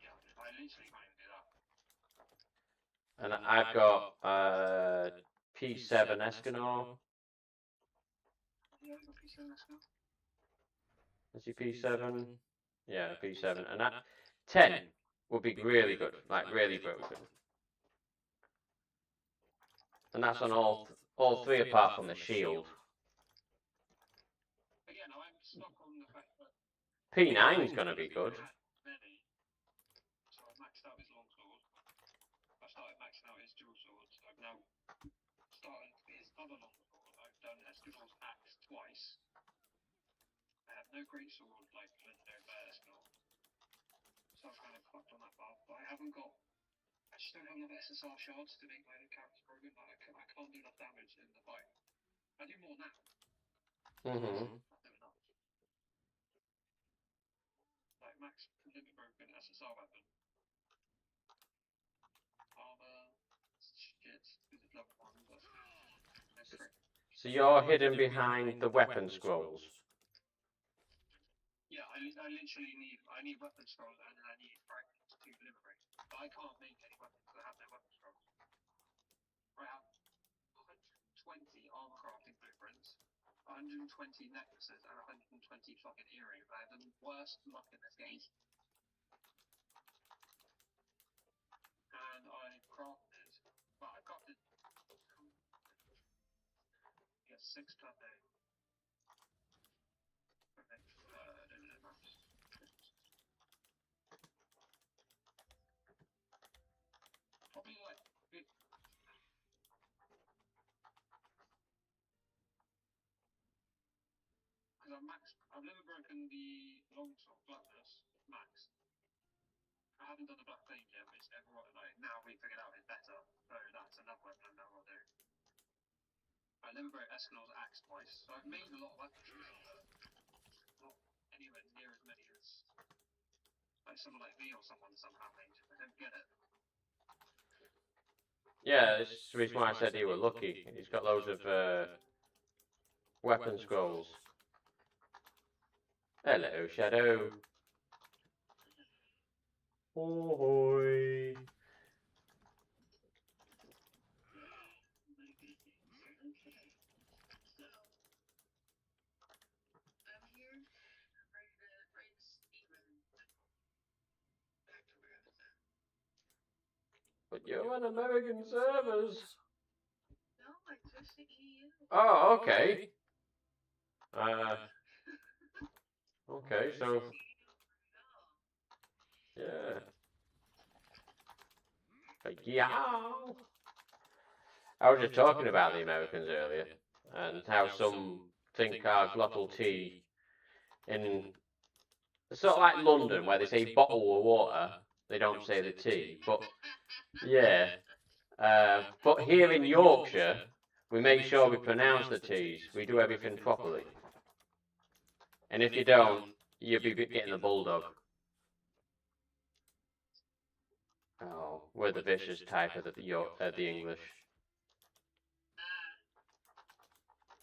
Yeah, I literally can't even do that. And I've got P7 Escanor. Yeah, I got P7 Escanor. Is he P7? Yeah, P7. And 10 would be really good, like really broken. And that's on all 3 apart from the shield. Again, I'm stuck on the fact that P9's gonna be good. So I've maxed out his longsword. I started maxing out his dual swords. I've now started his other longsword. I've done Escanol's axe twice. I have no great sword like legendary Escanol. So I've kind of fucked on that path. But I just don't have enough SSR shards to make my character broken. Like, I can't do enough damage in the fight. I do more now. Mm-hmm. Not do enough. Like max limit broken SSR weapon. Armor, shit, because it's level 1, but no crit. So you're hidden behind the weapon scrolls. Yeah, I literally need weapon scrolls and I need fragments to liberate. But I can't make any weapons because I have no weapon scrolls. I have 120 armor crafting blueprints, 120 necklaces, and 120 fucking earrings. I have the worst luck in this game. And I crafted 6 per day. Probably like because I've never broken the longsword blackness max. I haven't done the black flame yet, which everyone like now we figured out is better. So that's another weapon I know I'll do. I never broke Escanol's axe twice, so I've made a lot of weapons, but not anywhere near as many as like someone like me or someone somehow made. I don't get it. Yeah, this is the reason why I said you were lucky. He's got loads of weapon scrolls. Hello, Shadow. Ahoy. But you're on American servers. No, like just the EU. Oh, okay. Okay, so yeah. Yeah. I was just talking about the Americans earlier and how some think our glottal tea in sort of like London where they say bottle of water, they don't say the tea. But yeah. But here in Yorkshire, we make sure we pronounce the T's. We do everything properly. And if you don't, you'll be getting the bulldog. Oh, we're the vicious type of the English.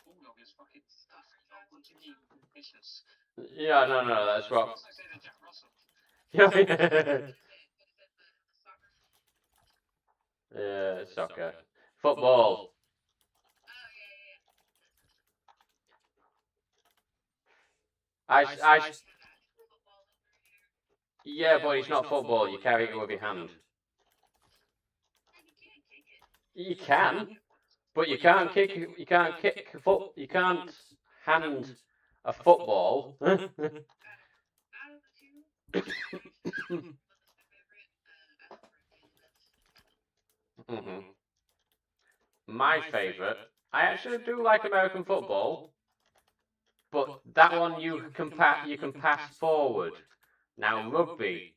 Bulldog is fucking stuff. What do you mean vicious? Yeah, no, that's what. It's like saying that Jack Russell. Yeah, soccer, football. Yeah, but it's not football. You carry it with your hand. You can, but you can't kick. You can't kick a foot. You can't hand a football. Mm-hmm. My favourite. I actually do like American football, but that one you can pass forward. Now rugby,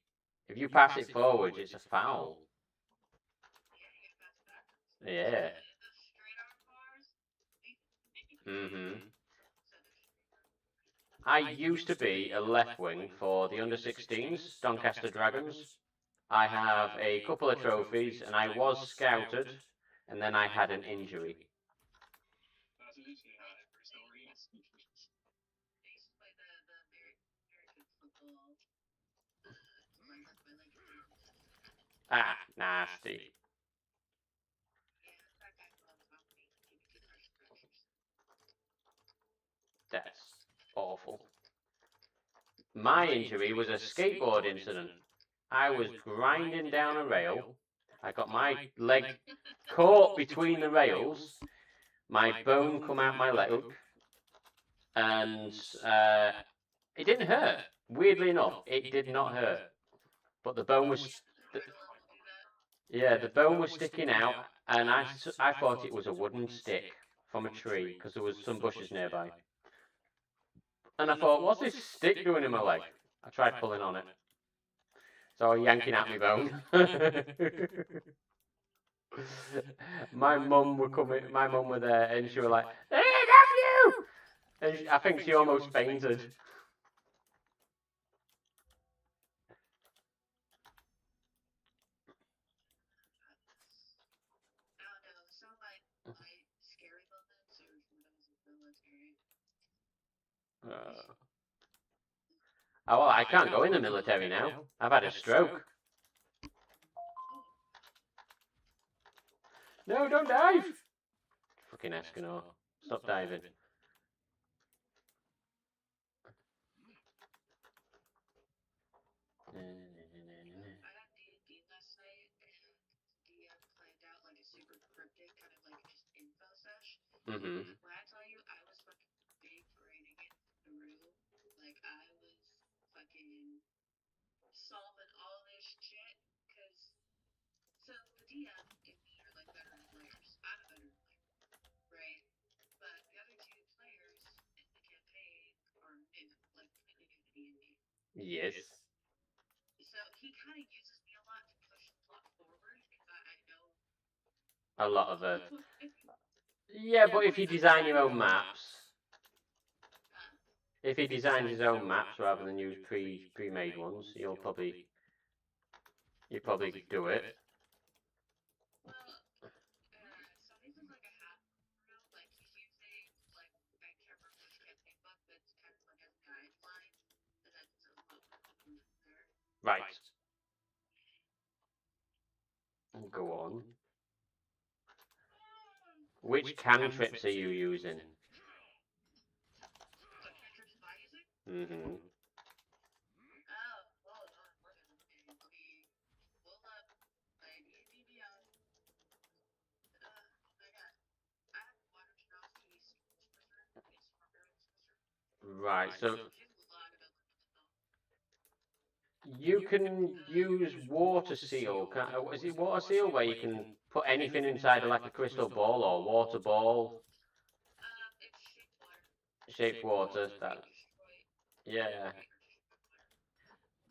if you pass it forward, it's a foul. Yeah. Mhm. I used to be a left wing for the under-16s, Doncaster Dragons. I have a couple of trophies, and I was scouted, and then I had an injury. That's literally how every story is. I used to play the American football. Ah, nasty. Yeah, that guy loves vomiting. Give me toothbrush pressures. That's awful. My injury was a skateboard incident. I was grinding down a rail. I got my leg caught between the rails. My bone come out my leg, and it didn't hurt. Weirdly enough, it did not hurt. But the bone was, the bone was sticking out, and I thought it was a wooden stick from a tree because there was some bushes nearby. And I thought, what's this stick doing in my leg? I tried pulling on it. So yanking out my bone. My mum were there, and she was like, "Hey, nephew!" And I think she almost fainted. I don't know. Some of my scary moments are from when I was in the military. Oh, well, I can't go in the military now. I've had a stroke. No, don't dive! Fucking Escanor. Stop diving. I had D&D last night, and DM planned out like a super cryptic kind of like just info sesh. Mm-hmm. When I tell you, solving all this shit, because so the DM and me are like veteran players. I'm a veteran player, right? But the other two players in the campaign are new, like completely new to D&D. Yes. So he kind of uses me a lot to push the plot forward because I know A lot of it. it. Yeah, but if you design your own maps, Uh, if he designs his own maps rather than use pre-made ones, you'll probably do it. well, so this is like a half room. Like he's using like I can't remember which campaign book, but it's kind of like a guideline, and then so what we're from there. Right. Go on. Which cantrips are you using? What cantrips am I using? Mm-hmm. Oh, hold on, we're gonna let me pull up my D&D Beyond. I have water generosity, sorcerer. It's barbarian sorcerer. Right. So She's a lot of elemental. you can use water seal. Is it water seal where you can put anything inside of like a crystal ball or water ball? It's shaped water. Shaped water. That. Destroy. Yeah.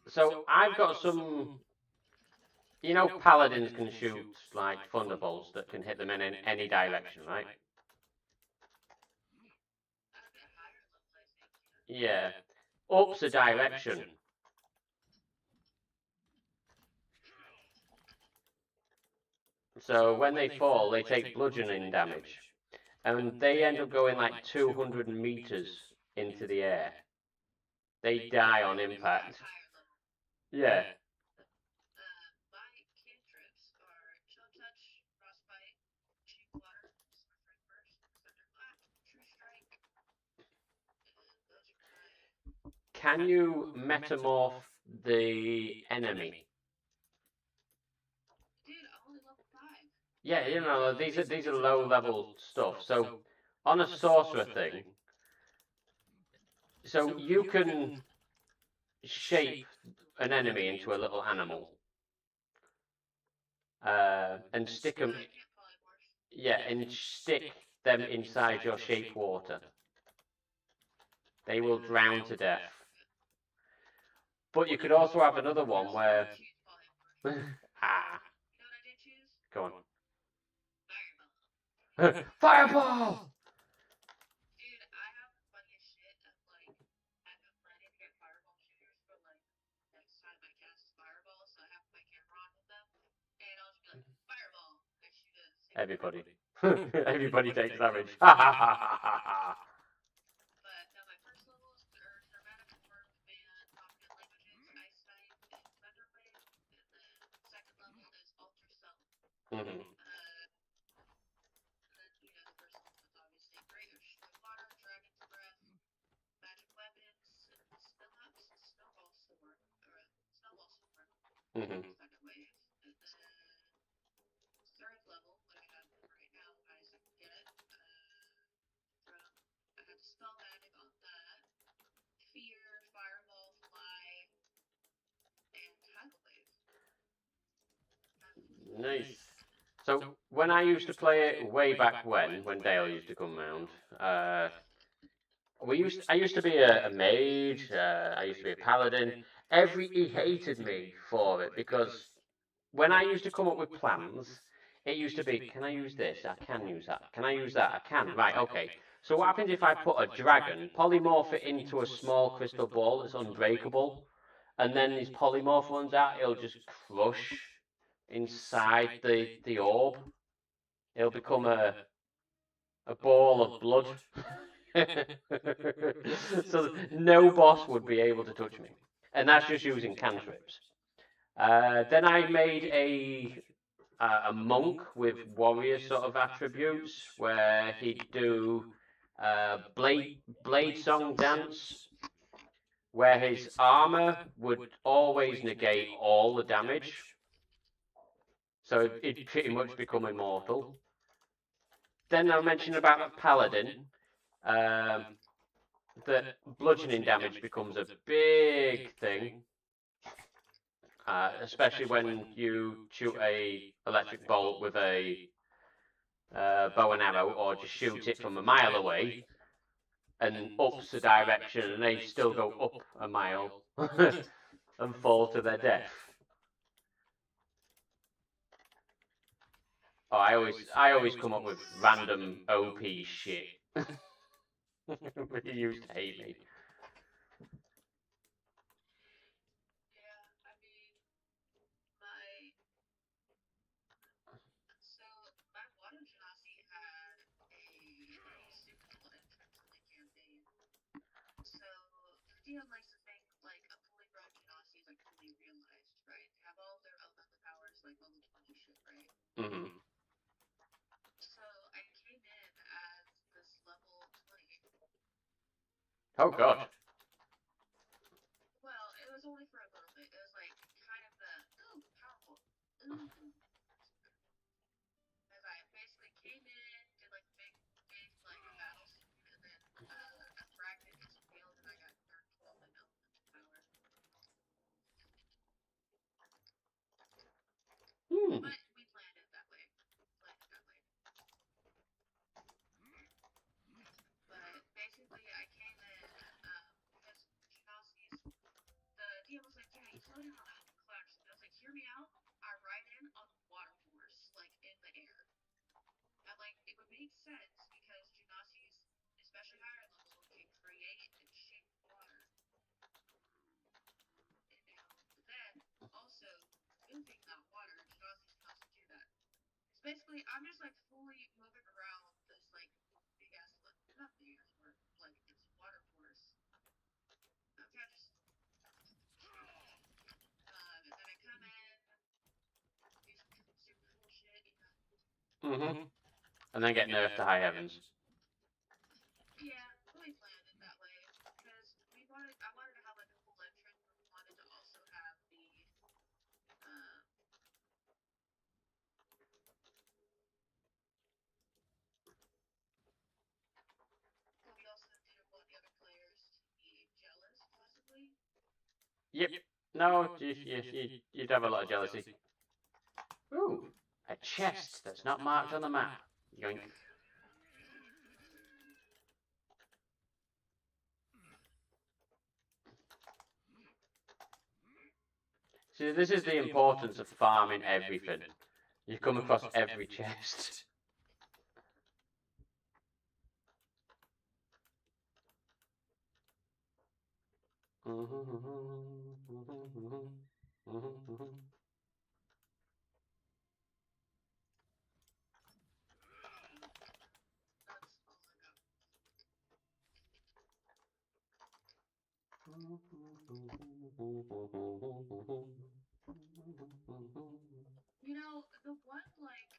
So I've got some. You know, paladins can shoot like thunderbolts that can hit them in any direction, right? At a bit higher level, I think. Yeah. Up's a direction. So when they fall, they take bludgeoning damage. And they end up going like 200 meters into the air. They die on impact. Yeah. My cantrips are chill touch, frostbite, cheap water, smurf right burst, thunderclap, true strike, and those are my. Can you metamorph the enemy? Dude, I'm only level 5. Yeah, you know, these are low level stuff. So on a sorcerer thing, so you can shape an enemy into a little animal. And stick them. I can't polymorph. Yeah, and stick them inside your shape water. They will drown to death. But you could also have another one where. Choose polymorph. Ah, You know what I did choose? go on. Fireball. Fireball! Dude, I have the funniest shit of like, I've been planning to get fireball shooters for like next time I cast fireball, so I have my camera on with them, and I'll just be like, fireball, I shoot a single Everybody. fireball. Everybody takes damage. Ha ha ha ha ha. But now my first levels are Dramatic Form, Command, Common Languages, Ice Type, and Thunder Wave, and then second level is Alter Self. Mm-hmm. And then, you know, the first level is obviously Great Ocean of Water, Dragon's Breath, Magic Weapons, and Snowball Sword. Snowball Sword. Mm-hmm. Second wave. And then third level, what I have right now, as I can get it, from I have Spell Magic on that, Fear, Fireball, Fly, and Tidal Wave. Nice. So when I used to play it way back when Dale used to come round, I used to be a mage. I used to be a paladin. He hated me for it because when I used to come up with plans, it used to be, can I use this? I can use that. Can I use that? I can. Right, okay. So what happens if I put a dragon, polymorph it into a small crystal ball that's unbreakable, and then these polymorph runs out, it'll just crush inside the orb. It'll become a ball of blood. So no boss would be able to touch me. And that's just using cantrips. Then I made a monk with warrior sort of attributes where he'd do blade song dance, where his armor would always negate all the damage. So he'd pretty much become immortal. Then I mentioned about the paladin, that bludgeoning damage becomes a big thing. especially when you shoot a electric bolt with a bow and arrow, or just shoot it from a mile away, and ups the direction, and they still go up a mile and fall to their death. Oh, I always come up with random OP shit. You used to hate me. Yeah, I mean, my my water genasi had a reciprocal entrance in the campaign. So the DM likes to think like a fully grown genasi is like fully realized, right? They have all their elemental powers like level 20 shit, right? Mm-hmm. So I came in as this level 20. Oh god. Well, it was only for a little bit. It was like kind of the ooh powerful. Ooh. As I basically came in, did like big like battle scene, and then a fragment just failed, and I got nerfed 12 in elemental power. But we planned it that way. But basically, I came in because Genasi's the DM was like, yeah, you slow down on that cloud. I was like, hear me out. I ride in on water force, like in the air. And like it would make sense because Genasi's, especially higher level, can create and shape water. And then also moving that water, Genasi's can also do that. So basically, I'm just like fully moving around this like big ass, not big ass water, like this water force. Okay, I just and then I come in, do some super cool shit, you know. Mm-hmm. And then get nerfed to high heavens. Yeah, we planned it that way because I wanted to have like a full entrance, but we wanted to also have the but we also didn't want the other players to be jealous, possibly. Yep. No, you'd have a lot of jealousy. Ooh, a chest that's not marked on the map. Yoink. See, this is the importance of farming everything. You come across every chest. You know, the one like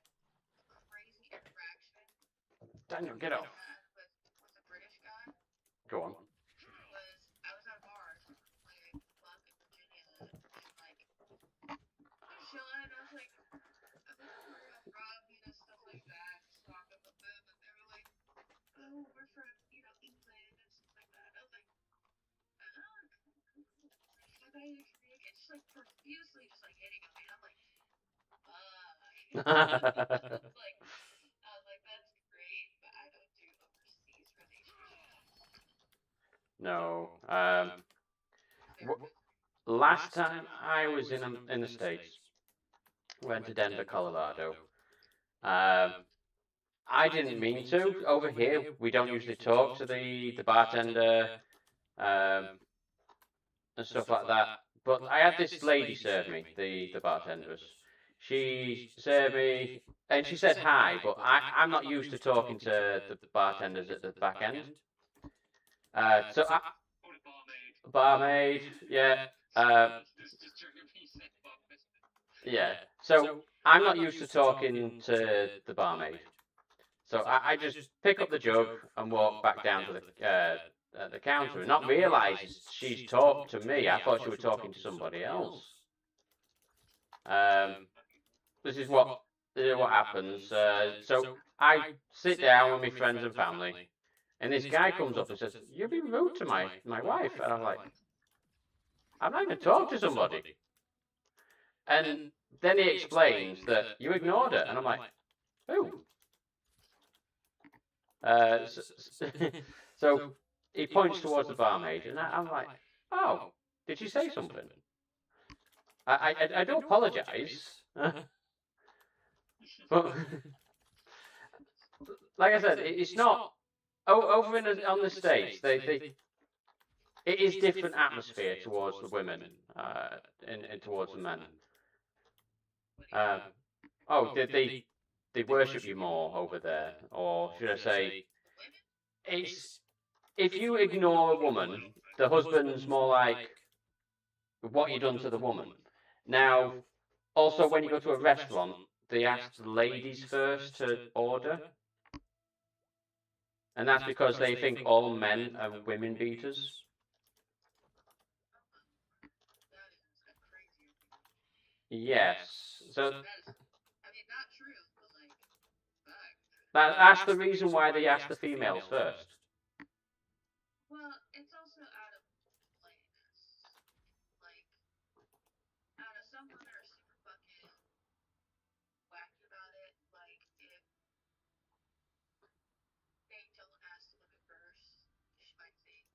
crazy interaction Daniel, get I off. had with a British guy Go on. was I was at a bar, so we were playing club in Virginia, and like we're chilling, and I was like, where you're from, you know, stuff like that, just talking with them, and they were like, oh, we're from, you know, England and stuff like that. I was like, oh, cool. Like, how about you Korean? It's just like profusely just like hitting on me. And I'm like, I was like, that's great, but I don't do overseas relationships. No. They're Last time I was in the States, went to Denver, Colorado. I didn't mean to. Over here, we don't usually talk to the bartender and stuff like that. But I had this lady serve me, the bartenders. She served me, and she said hi, but I'm not used to talking to the bartenders at the back end. So I, Or the barmaid. barmaid, yeah. Just joking, he said barmaid. Yeah. So I'm not used to talking to the barmaid. So I just pick up the jug and walk back down to the counter, and not realise she's talked to me. I thought she was talking to somebody else. This is what happens. So I sit down with my friends and family, and this guy comes up and says, "You're being rude to my wife," and I'm like, "I'm not even talking to somebody." And then he explains that you ignored her, and I'm like, who? So he points towards the barmaid, and I'm like, oh, did she say something? I do apologise, but like I said, it's not over on the States. It is different atmosphere towards the women, and towards the men. They worship you more over there, or should I say, it's if you ignore a woman, the husband's more like, what you done to the woman. Now, also when you go to a restaurant, they ask the ladies first to order, and that's because they think all men are women beaters. Yes. So I mean, not true, but like, fuck. that's the reason why they ask the females first. Well, it's also out of politeness. Like, out of some women are super fucking wacky about it. Like, if they don't ask the women first, she might think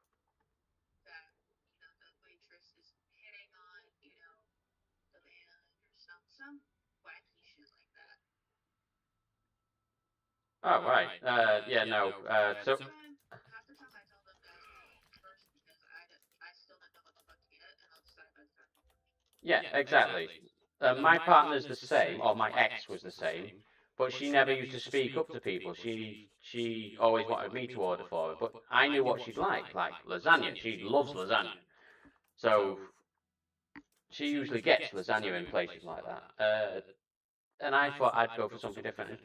that, the waitress is hitting on, the man or some wacky shit like that. Oh right. Yeah. No. So Half the time I tell them to ask me first because I still don't know what the fuck to get, and I'll decide by the time. yeah, exactly. My partner's the same, or my ex was the same, but she never used to speak up to people. She always wanted me to order for her, but I knew what she'd like lasagna. She loves lasagna, so she usually gets lasagna in places like that. And I thought I'd go for something different.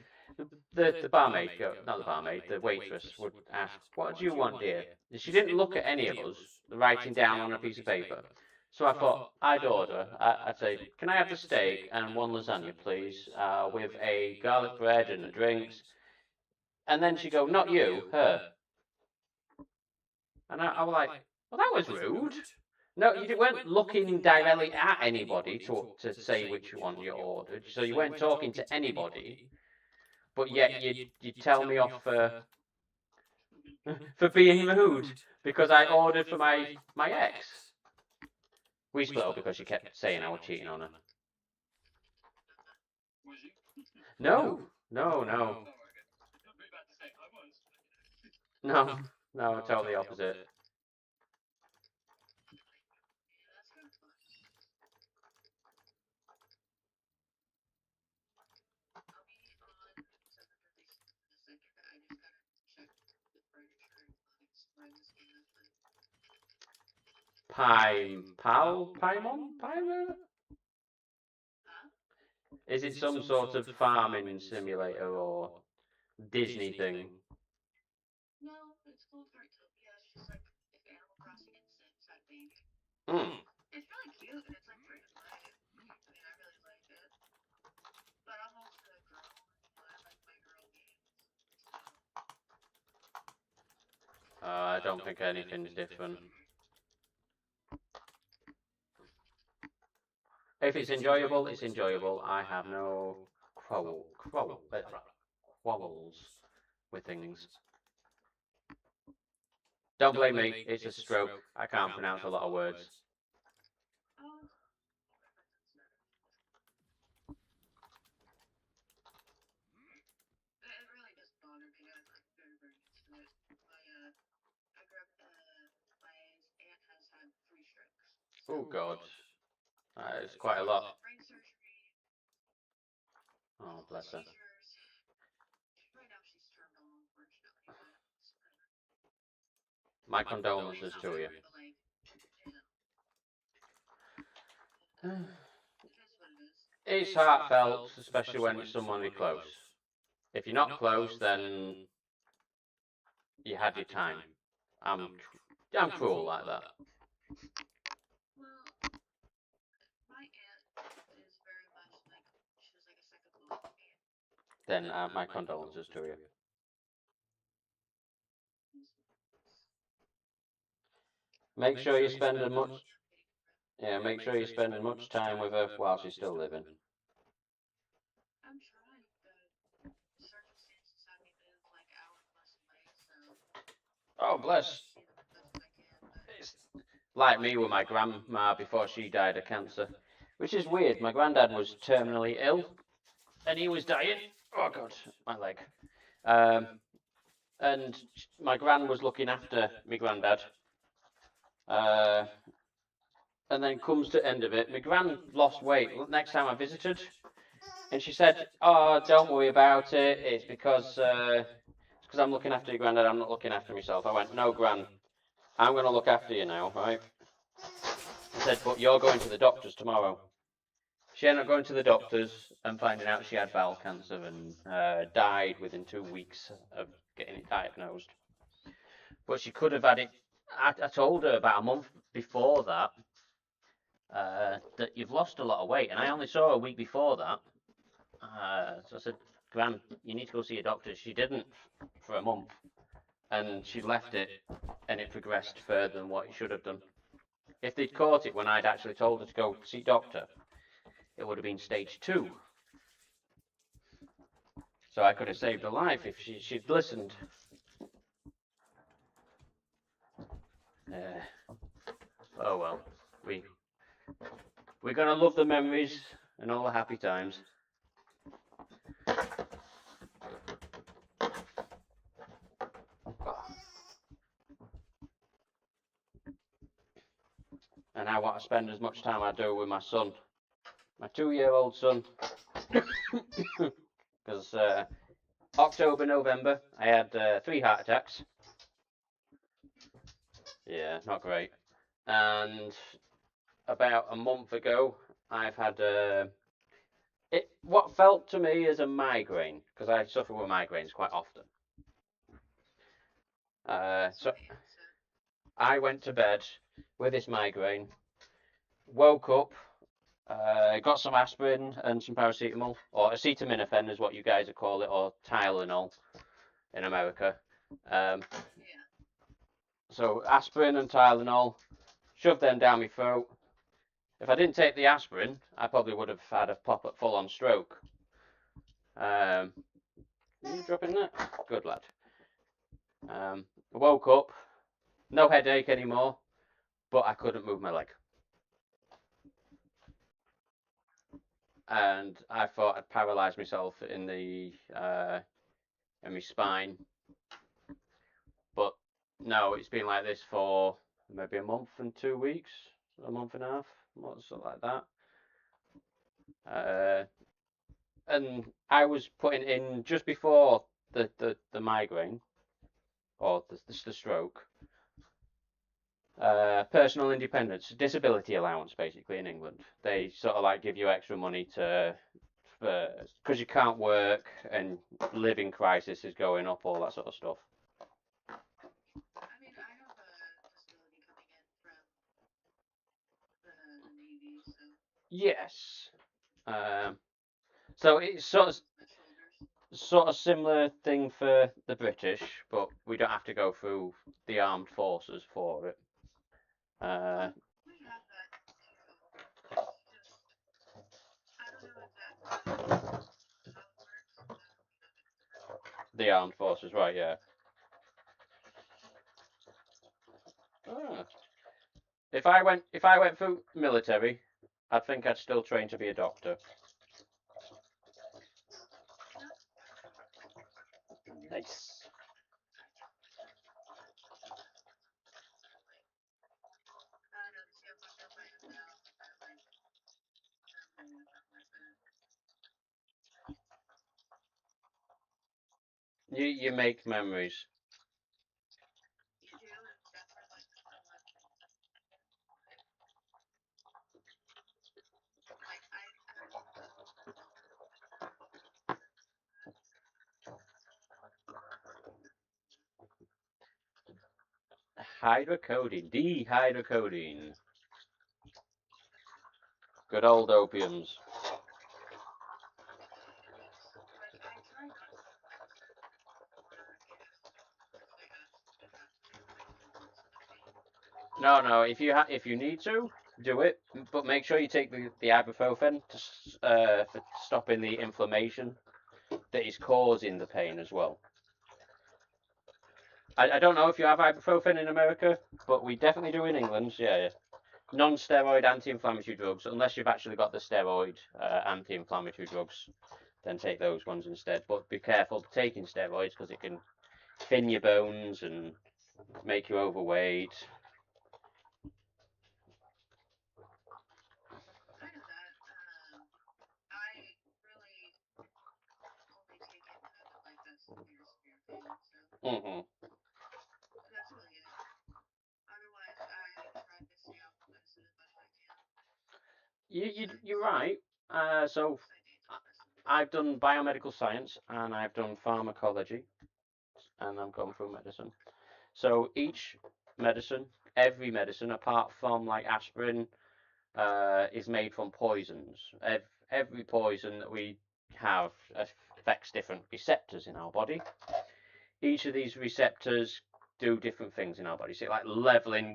The barmaid, not the barmaid, the waitress would ask, "What do you want, dear?" And she didn't look at any of us, writing down on a piece of paper. So I thought I'd order. I'd say, "Can I have the steak and one lasagna, please, with a garlic bread and drinks?" And then she'd go, "Not you, her." And I was like, "Well, that was rude." No, you weren't looking directly at anybody to say which one you ordered. So you weren't talking to anybody, but yet you tell me off for for being rude because I ordered for my ex. We split up because she kept saying I was cheating on her. Was you? No, no, Oh, no, okay. You're about to say I was. no, no, totally opposite. Yeah, that's kind of fun. I'll be on 7:36 in a second. I just gotta check the furniture and explain this game. Paimon? Paimon? Huh? Is it some sort of farming simulator or Disney thing? No, it's called Heartopia. It's just like if Animal Crossing and Sims had baby. Hmm. It's really cute and it's like free to play. I mean, I really like it. But I'm also a girl. I like my girl games. I don't think anything's different. If it's enjoyable, it's enjoyable. I have no quarrels with things. Don't blame me, it's a stroke. I can't pronounce a lot of words. Oh, it really does bother me. I'm like very, very used to it. I grew up, my aunt has had 3 strokes. Oh God, it's quite a lot. Brain surgery, Oh bless her. seizures. Right now she's terminal, unfortunately. My condolences to you. But like, yeah. It is what it is. It's heartfelt, especially when it's someone you're close. If you're not close, then you had your time. I'm cruel like that. Well, my aunt is very much like, she was like a second mom to me. Then my condolences to you. Make sure you spend as much. Yeah, make sure you spend as much time with her while she's still living. I'm trying, but circumstances have me move like hour plus away, so Oh, I bless. see them as best as I can. But It's like me with my grandma before she died of cancer. Which is weird. My granddad was terminally ill, and he was dying. Oh, God, my leg. And my gran was looking after my granddad. And then comes to the end of it, my gran lost weight next time I visited, and she said, "Oh, don't worry about it. It's because I'm looking after your granddad. I'm not looking after myself." I went, "No, gran, I'm going to look after you now, right?" I said, "But you're going to the doctors tomorrow." She ended up going to the doctors and finding out she had bowel cancer and died within 2 weeks of getting it diagnosed. But she could have had it. I told her about a month before that that you've lost a lot of weight, and I only saw her a week before that. So I said, "Gran, you need to go see a doctor." She didn't for a month, and she left it, and it progressed further than what it should have done. If they'd caught it when I'd actually told her to go see a doctor, it would have been stage 2. So I could have saved her life if she'd listened. Oh well, we're gonna love the memories and all the happy times. And I want to spend as much time I do with my son, my 2-year-old son, because October, November, I had 3 heart attacks. Yeah, not great. And about a month ago, I've had what felt to me as a migraine, because I suffer with migraines quite often. So I went to bed with this migraine, woke up, got some aspirin and some paracetamol, or acetaminophen is what you guys would call it, or Tylenol in America. So aspirin and Tylenol, shoved them down my throat. If I didn't take the aspirin, I probably would have had a full-on stroke. Are you dropping that? Good lad. I woke up, no headache anymore, but I couldn't move my leg. And I thought I'd paralysed myself in my spine. But no, it's been like this for maybe a month and 2 weeks, a month and a half, something like that. And I was putting in just before the migraine or the stroke. Personal independence, disability allowance, basically in England. They sort of like give you extra money because you can't work and living crisis is going up, all that sort of stuff. I mean, I have a disability coming in from the Navy, so Yes. So it's sort of similar thing for the British, but we don't have to go through the armed forces for it. we have that too. It's just I don't know exactly how it works. The armed forces, right? Yeah. If I went through military, I think I'd still train to be a doctor. Nice. I know, see how fucked up I am now. You make memories. You do, and that's where like the fun life comes in. Like I Hydrocodone, dehydrocodone. Good old opiums. like I try not to unless I wanna get really bad. No. If you need to, do it, but make sure you take the ibuprofen for stopping the inflammation that is causing the pain as well. I don't know if you have ibuprofen in America, but we definitely do in England. Yeah. Non-steroid anti-inflammatory drugs, unless you've actually got the steroid anti-inflammatory drugs, then take those ones instead. But be careful taking steroids because it can thin your bones and make you overweight. I know that. I really only take it when I'm in like that severe pain. So Mm-hmm. that's really it. Otherwise, I try to stay off of medicine as much as I can. You're right. So I've done biomedical science and I've done pharmacology, and I'm going through medicine. So each medicine, every medicine, apart from like aspirin, is made from poisons. Every poison that we have affects different receptors in our body. Each of these receptors do different things in our body. So like leveling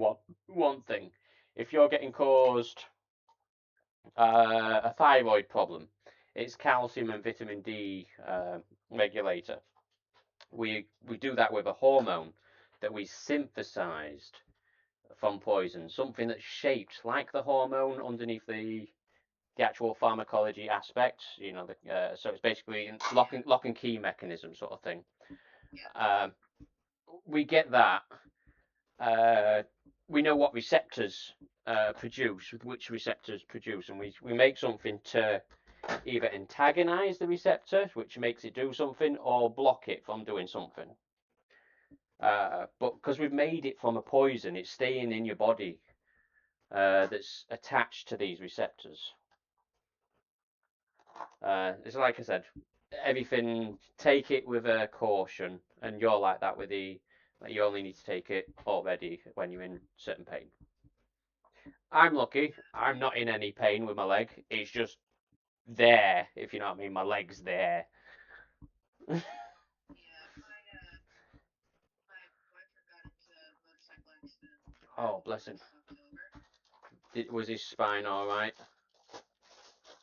one thing. If you're getting caused a thyroid problem, it's calcium and vitamin D regulator. We do that with a hormone that we synthesized from poison, something that's shaped like the hormone underneath the actual pharmacology aspect. So it's basically lock and key mechanism sort of thing. Yeah. We get that. We know what receptors produce, which receptors produce, and we make something to either antagonize the receptor, which makes it do something, or block it from doing something. But because we've made it from a poison, it's staying in your body that's attached to these receptors. It's like I said, everything, take it with a caution, and you're like that with you only need to take it already when you're in certain pain. I'm lucky, I'm not in any pain with my leg, it's just there, if you know what I mean, my leg's there. Yeah, my boyfriend got into a motorcycle accident. Oh, bless him. October. Was his spine alright?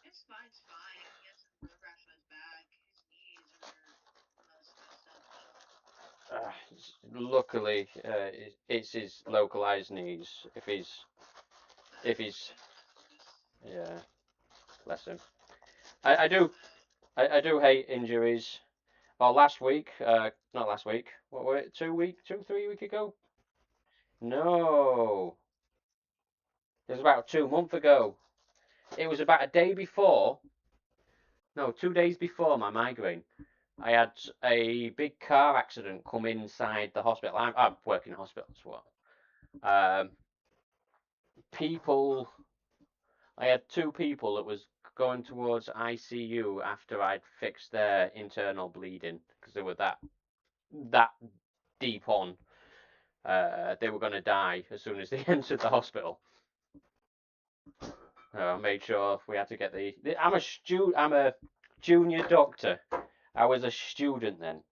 His spine's fine. He has some road rash on his back. His knees are most messed up though. Luckily, it's his localized knees. If he's, yeah, bless him. I do, I do hate injuries. Well, last week, not last week. What were it? 3 weeks ago? No, it was about 2 months ago. It was about a day before. No, 2 days before my migraine. I had a big car accident come inside the hospital. I'm working in hospitals. What? People. I had two people that was going towards ICU after I'd fixed their internal bleeding because they were that deep on. They were going to die as soon as they entered the hospital. I made sure we had to get I'm a junior doctor. I was a student then.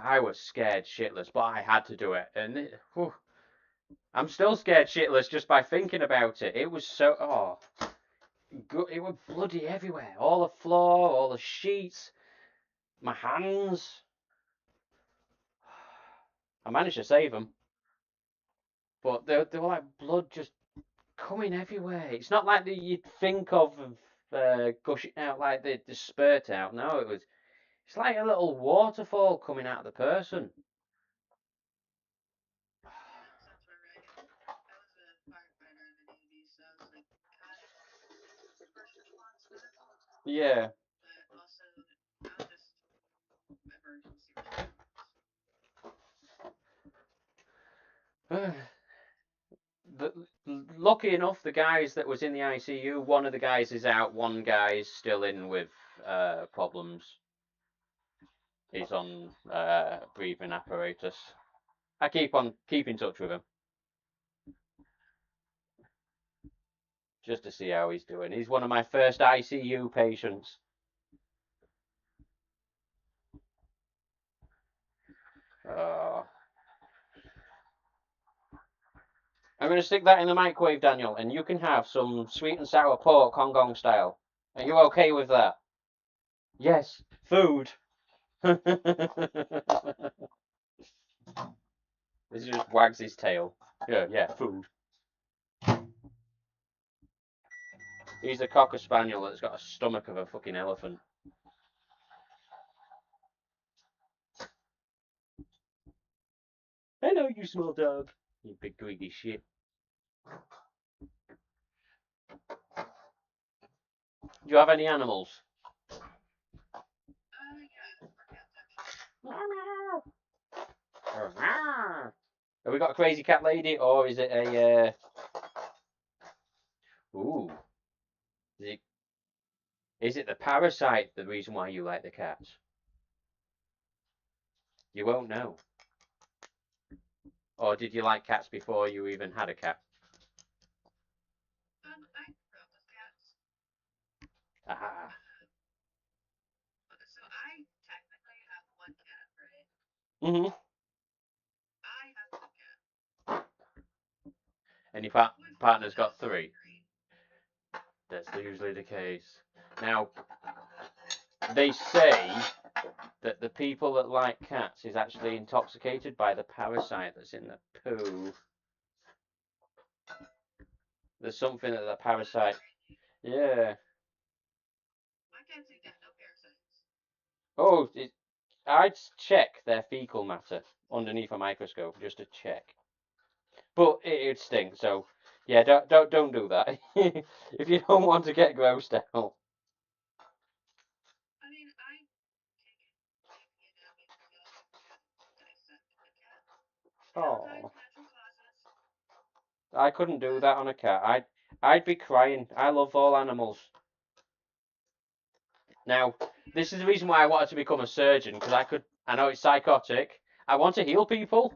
I was scared shitless, but I had to do it, and I'm still scared shitless just by thinking about it. It was so it was bloody everywhere, all the floor, all the sheets, my hands. I managed to save them, but they were like blood just coming everywhere. It's not like you'd think of gushing out like the spurt out. No, it's like a little waterfall coming out of the person. Yeah, sounds about right. I was a firefighter in the Navy, so I was like kind of first response medical. Yeah. But also, I was just emergency response. Lucky enough, the guys that was in the ICU, one of the guys is out, one guy's still in with problems. He's on breathing apparatus. I keep in touch with him just to see how he's doing. He's one of my first ICU patients. I'm going to stick that in the microwave, Daniel, and you can have some sweet and sour pork Hong Kong style. Are you okay with that? Yes, food. This just wags his tail. Yeah, food. He's a cocker spaniel that's got a stomach of a fucking elephant. Hello, you small dog. You big greedy shit. Do you have any animals? Yeah, for cats actually. Have we got a crazy cat lady, or is it a? Ooh, is it the parasite? The reason why you like the cats? You won't know. Or did you like cats before you even had a cat? I grew up with cats. Ah. So I technically have one cat, right? Mhm. I have one cat. And your partner's got three. That's usually the case. Now, they say that the people that like cats is actually intoxicated by the parasite that's in the poo. There's something that the parasite. Yeah. My cats ain't got no parasites. Oh, I'd check their fecal matter underneath a microscope just to check. But it'd stink, so yeah, don't do that if you don't want to get grossed out. I mean, I take it maybe an hour or so to dissect a cat. Oh, Natural causes. I couldn't do that on a cat. I'd be crying. I love all animals. Now, this is the reason why I wanted to become a surgeon, because I know it's psychotic. I want to heal people,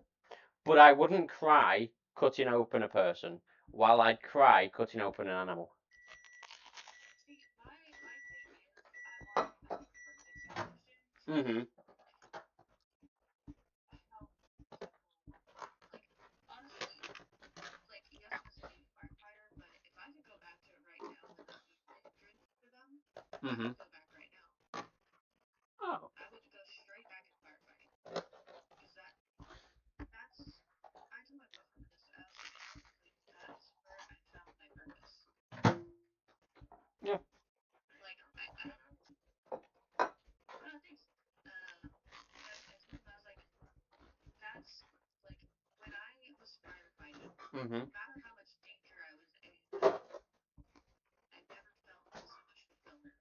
but I wouldn't cry cutting open a person, while I'd cry cutting open an animal. See, my thing is, I want to help forensic situations. Mm-hmm. Like, honestly, like, yes, I was a Navy firefighter, but if I could go back to it right now and not be injured for them, I would go back right now. Oh. I would go straight back in firefighting. Because I told my boyfriend this, I was like, honestly, that is where I found my purpose. Yeah. Like, I don't know. No, thanks. I told him, I was like, that's, like, when I was firefighting, Mm-hmm. no matter how much danger I was in, I never felt so much fulfillment.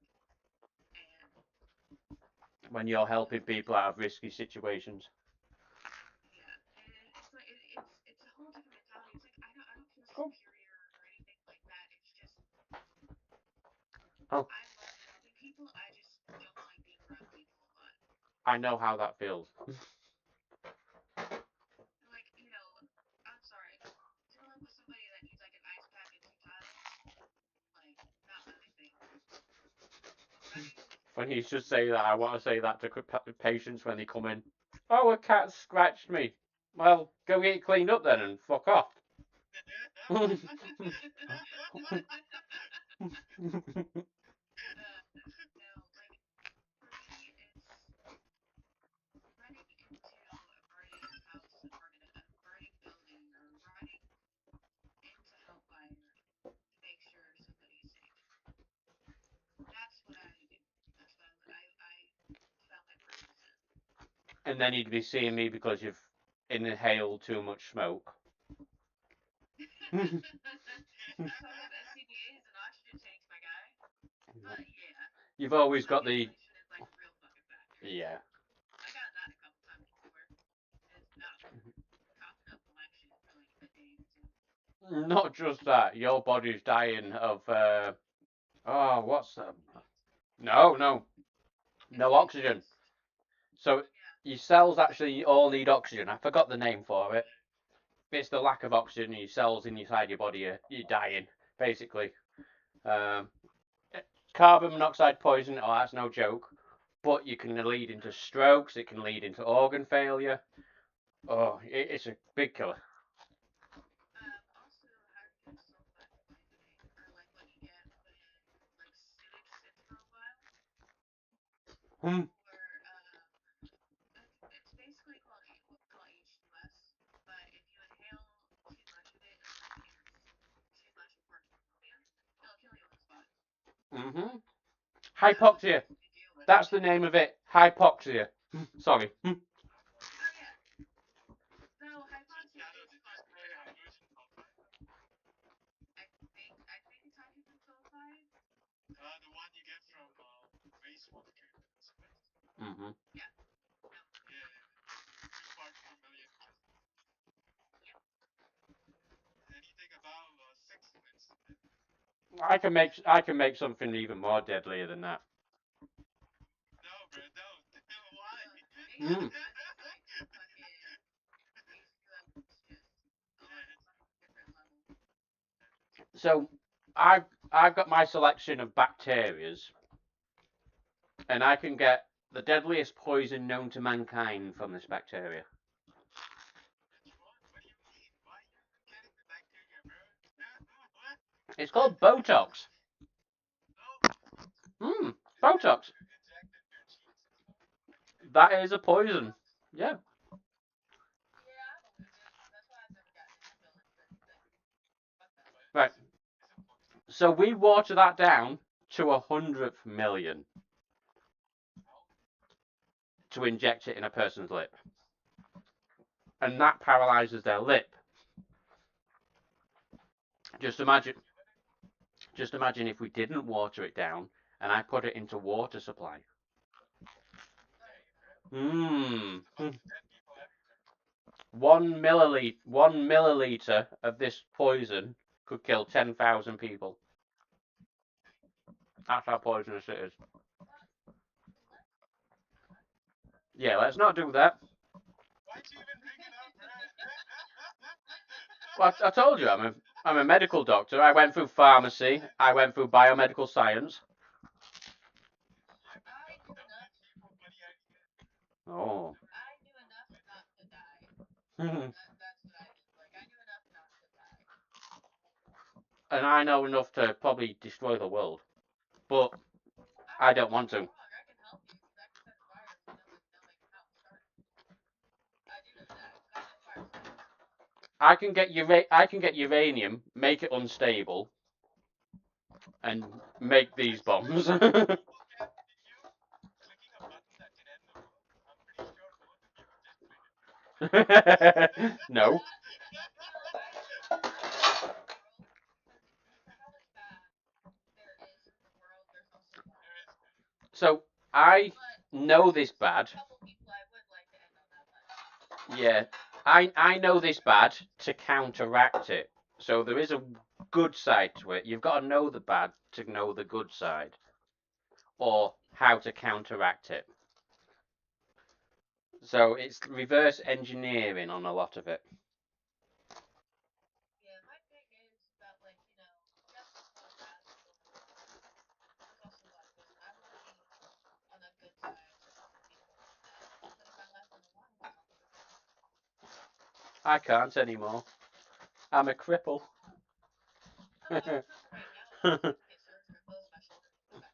And When you're helping people out of risky situations. yeah, and it's like it's a whole different mentality. It's like I don't feel superior or anything like that. It's just Oh. I love helping people. I just don't like being around people a lot. I know how that feels. Like, I'm sorry. Dealing with somebody that needs like an ice pack and 2 towels, like, not my thing. Running. When you should say that, I want to say that to patients when they come in. Oh, a cat scratched me. Well, go get it cleaned up then and fuck off. No, like, for me, it's running into a burning house, a burning building, or running into hellfire to make sure somebody's safe. That's what I do. That's what I found my purpose in. And then you'd be seeing me because you've inhaled too much smoke. Because I have SCBAs and oxygen tanks, my guy. Yeah. You've always got the. Infection is like a real fucking factor. Yeah. I got that a couple times before. It's not coughing up black shit for like a day or two. Not just that, your body's dying of. Oh, what's that? No oxygen. So your cells actually all need oxygen. I forgot the name for it. It's the lack of oxygen in your cells inside your body. You're dying, basically. Carbon monoxide poison. Oh, that's no joke. But you can lead into strokes. It can lead into organ failure. Oh, it's a big killer. Also, Hmm. It's basically called what we call H2S, but if you inhale too much of it, like too much parts of pneumonia, it'll kill you on the spot. Mm-hmm. Hypoxia. That's the name of it. Hypoxia. Sorry. Oh yeah. So hypoxia is I think it's hydrogen sulfide. The one you get from wastewater treatment, right? Mm-hmm. Yeah. Yeah, 2 parts per million. Yeah. Anything above 6 wins. I can make something even more deadlier than that. No, bro, don't. Why? Mm. So I've got my selection of bacterias, and I can get the deadliest poison known to mankind from this bacteria. Which one? What do you mean? Why are you getting the bacteria, bro? What? It's called Botox. No. Botox. Injected your cheeks. That is a poison. Yeah. Yeah, I believe it. That's why I've never gotten into villains or anything. Fuck that. Right. So we water that down to 100th million to inject it in a person's lip, and that paralyzes their lip. Just imagine if we didn't water it down and I put it into water supply. Mmm. 1 milliliter of this poison could kill 10,000 people. That's how poisonous it is. Yeah, let's not do that. Why'd you even bring it up, bro? Well, I told you I'm a medical doctor. I went through pharmacy. I went through biomedical science. I knew enough. Oh. I knew enough not to die. And That's what I did. Like I knew enough not to die. I know enough to probably destroy the world, but I don't want to. I can help you because I can set fires without knowing how it started. I do know that because I know fire starts. I can get uranium, make it unstable, and make these bombs. Clicking a button that can end the world. I'm pretty sure both of you would just do it. No. So I know this bad. Yeah, I know this bad to counteract it. So there is a good side to it. You've got to know the bad to know the good side, or how to counteract it. So it's reverse engineering on a lot of it. Yeah, my thing is about like, yes, there's a lot of bad, there's a lot of good. There's also a lot of good. I want to be on the good side to help people. And putting my life on the line to help other people. I can't anymore. I'm a cripple. I'm a triple right now. I just get surgery on both my shoulders and my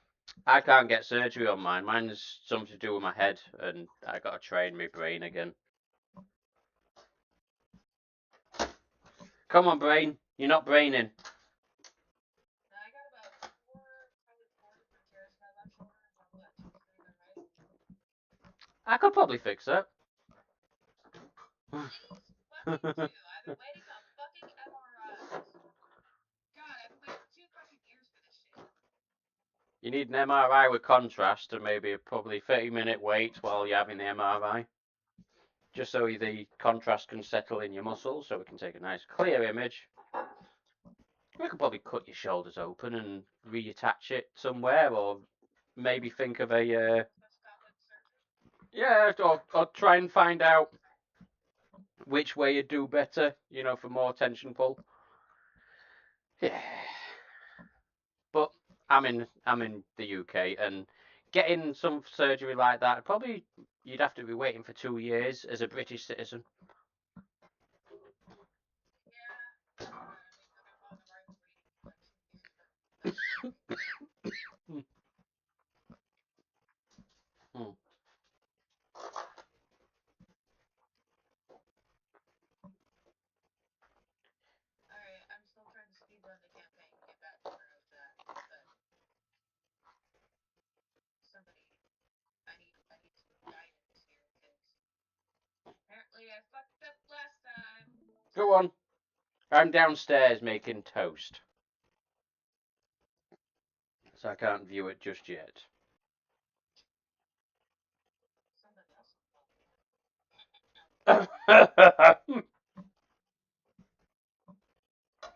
back. I can't get surgery on mine. Mine's something to do with my head, and I got to train my brain again. Come on, brain. You're not braining. Now, I got about probably four different tears in my left shoulder and probably like 2 or 3 in my right. I could probably fix that. Please fucking do. I've been waiting on fucking MRIs. God, I've been waiting 2 fucking years for this shit. You need an MRI with contrast and maybe a probably 30-minute wait while you're having the MRI. Just so the contrast can settle in your muscles so we can take a nice clear image. We could probably cut your shoulders open and reattach it somewhere, or maybe think of a yeah, or try and find out which way you do better, for more tension pull. Yeah. But I'm in the UK, and getting some surgery like that, probably you'd have to be waiting for 2 years as a British citizen. Yeah. I mean, I've been on the right waiting for like 2 years for Go on. I'm downstairs making toast. So I can't view it just yet.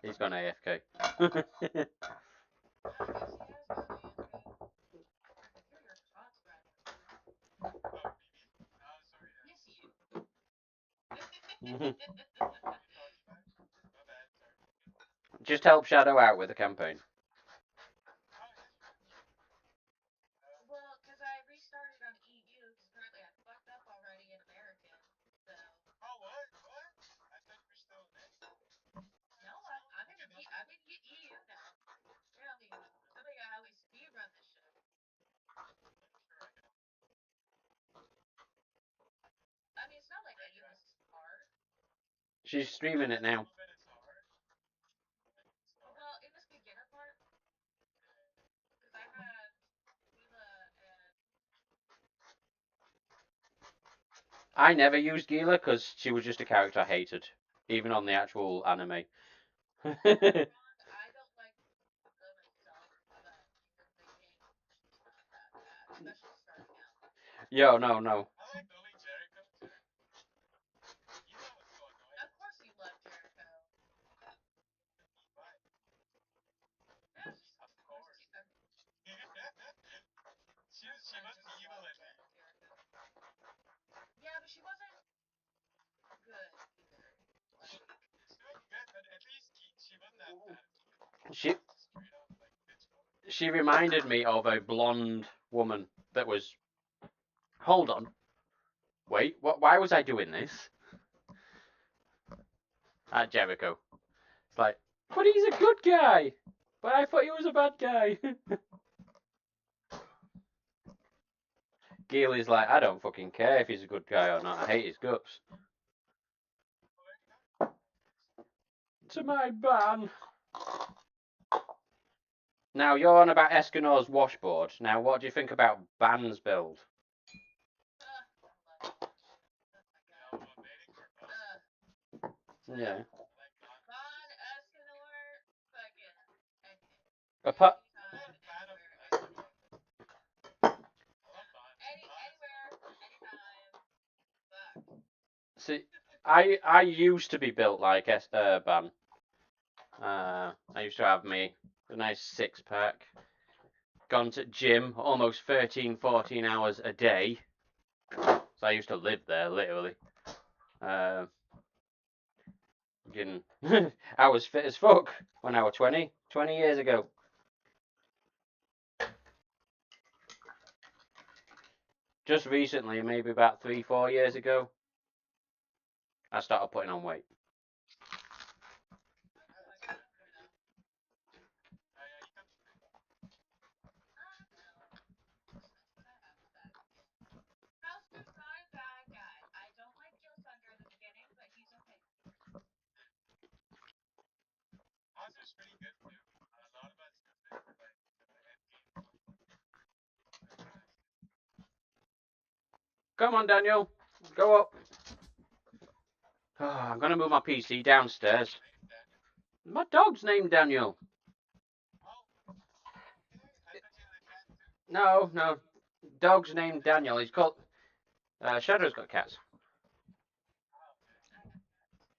He's gone AFK. Just help Shadow out with the campaign. Well, because I restarted on EU because apparently I fucked up already in American. So. Oh, what? What? I thought you were still in it. No, I'm in EU now. Yeah, I mean, somebody got how we speed run this shit. I mean, it's not like any of this is hard. She's streaming it now. Well, in this beginner part, because I had Gila and. I never used Gila because she was just a character I hated, even on the actual anime. I don't like Gila myself, but the game is not that bad, especially starting out. Yo, no. I like only Jericho too. Gila was so annoying. Of course you love Jericho. Why? No, just Of course. she She was evil at least. Yeah, but she wasn't good either. Like, She was good, but at least she wasn't that bad. She Straight up like bitch mode. she reminded me of a blonde woman that was. Hold on. Wait, what? Why was I doing this? At Jericho. It's like, but he's a good guy. But I thought he was a bad guy. Gilly's like, I don't fucking care if he's a good guy or not. I hate his guts. To my ban. Now you're on about Escanor's washboard. Now what do you think about Ban's build? Yeah. Von Escanor, fucking. Apart. Anywhere, anytime. Fuck. See, I used to be built like Ban. I used to have me a nice 6-pack. Gone to gym almost 13, 14 hours a day. So I used to live there, literally. I was fit as fuck when I was 20 years ago. Just recently, maybe about 3, 4 years ago, I started putting on weight. Houseman's not a bad guy. I don't like Gil Thunder in the beginning, but he's okay. Houseman's pretty good too. A lot of us use it for like Come on, Daniel. Go up. Oh, I'm going to move my PC downstairs. My dog's named Daniel. No. Dog's named Daniel. He's called... Shadow's got cats.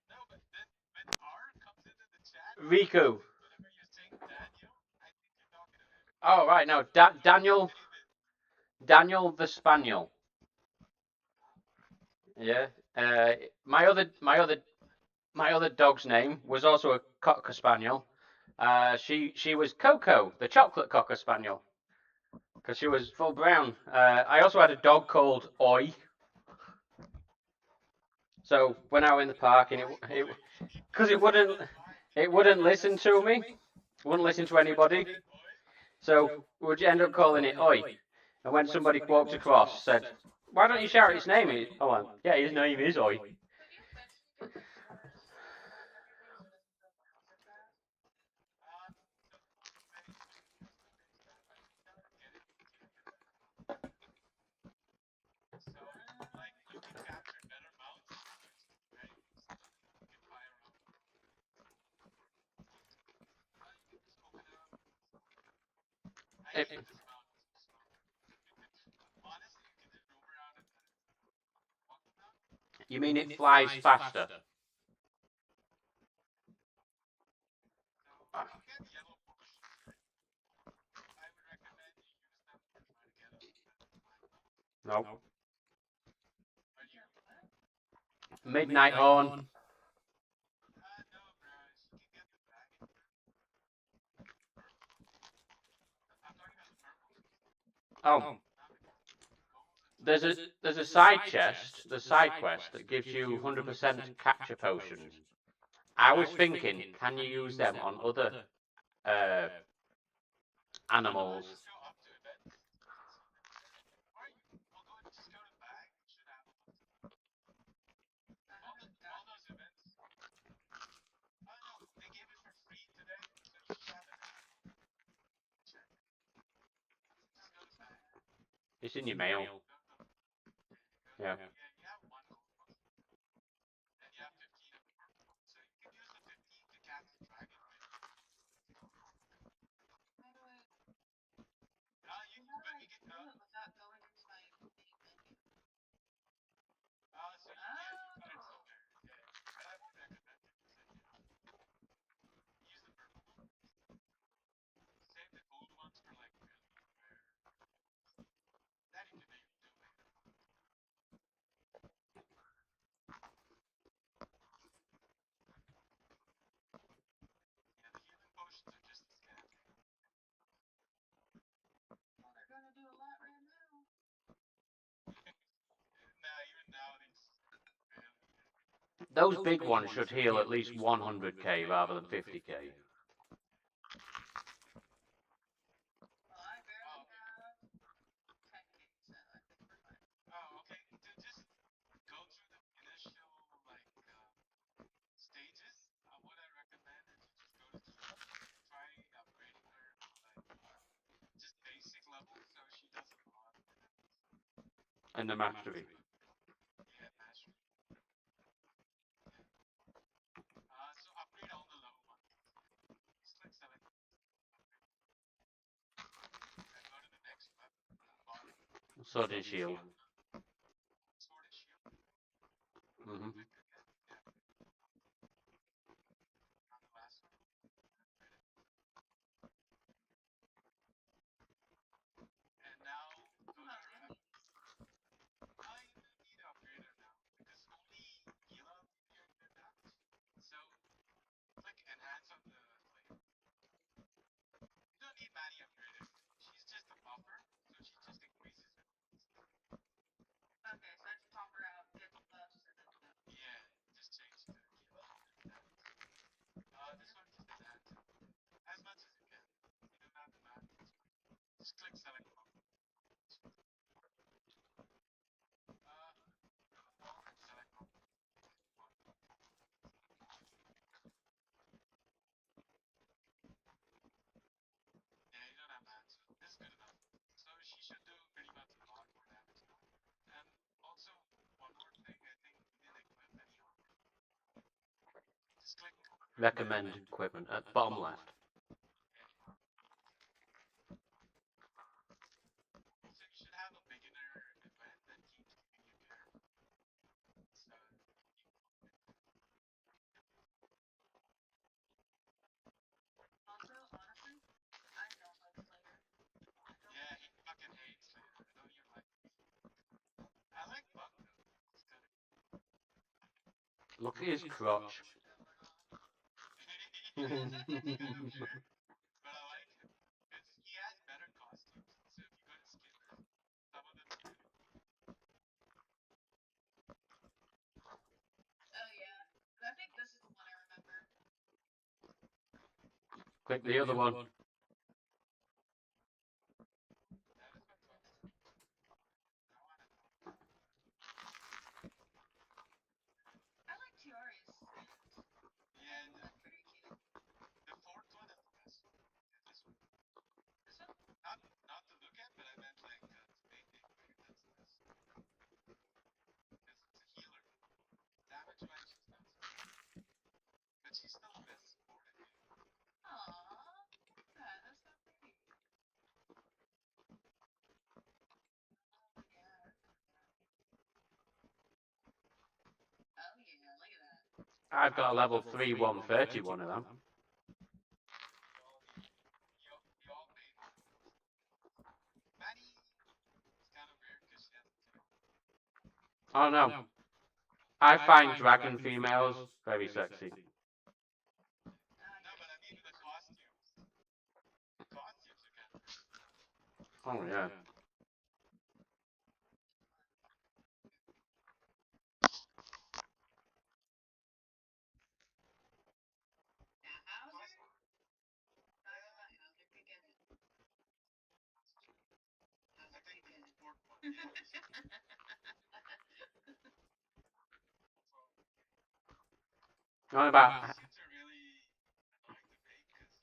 No, but then when R comes into the chat, Riku. whenever you're saying Daniel, I think you're talking to him. Oh, right, no. Daniel... Daniel the Spaniel. Yeah. My other dog's name was also a Cocker Spaniel. She was Coco, the chocolate Cocker Spaniel, because she was full brown. I also had a dog called Oi. So when I was in the park and because it wouldn't listen to me, wouldn't listen to anybody. So we would end up calling it Oi. And when somebody walked across, said, "Why don't you shout its name?" I went, "Yeah, his name is Oi." So, like, you can capture better mounts. Right? You can fire You mean it flies faster? No. Midnight Horn. Oh. There's a side chest, the side quest that gives you 100% capture potions. I was thinking, can you use them on other animals? It's in your mail. Yeah. Those big ones should heal at least 100k rather than 50k. And the mastery. Sword and shield. Mm-hmm. Recommend equipment at bottom left. Look at his crotch. Click the other one. I've got a level 3 130 one of them. You all made one. Maddie, it's kind of weird because she hasn't done it. Oh no. I find dragon females very sexy. No, but I mean the costumes. The costumes are kind of weird. Oh yeah. Now, Hauser? Hauser could get it. I Hauser think could the get it. sport one is What about costumes are really annoying to make because you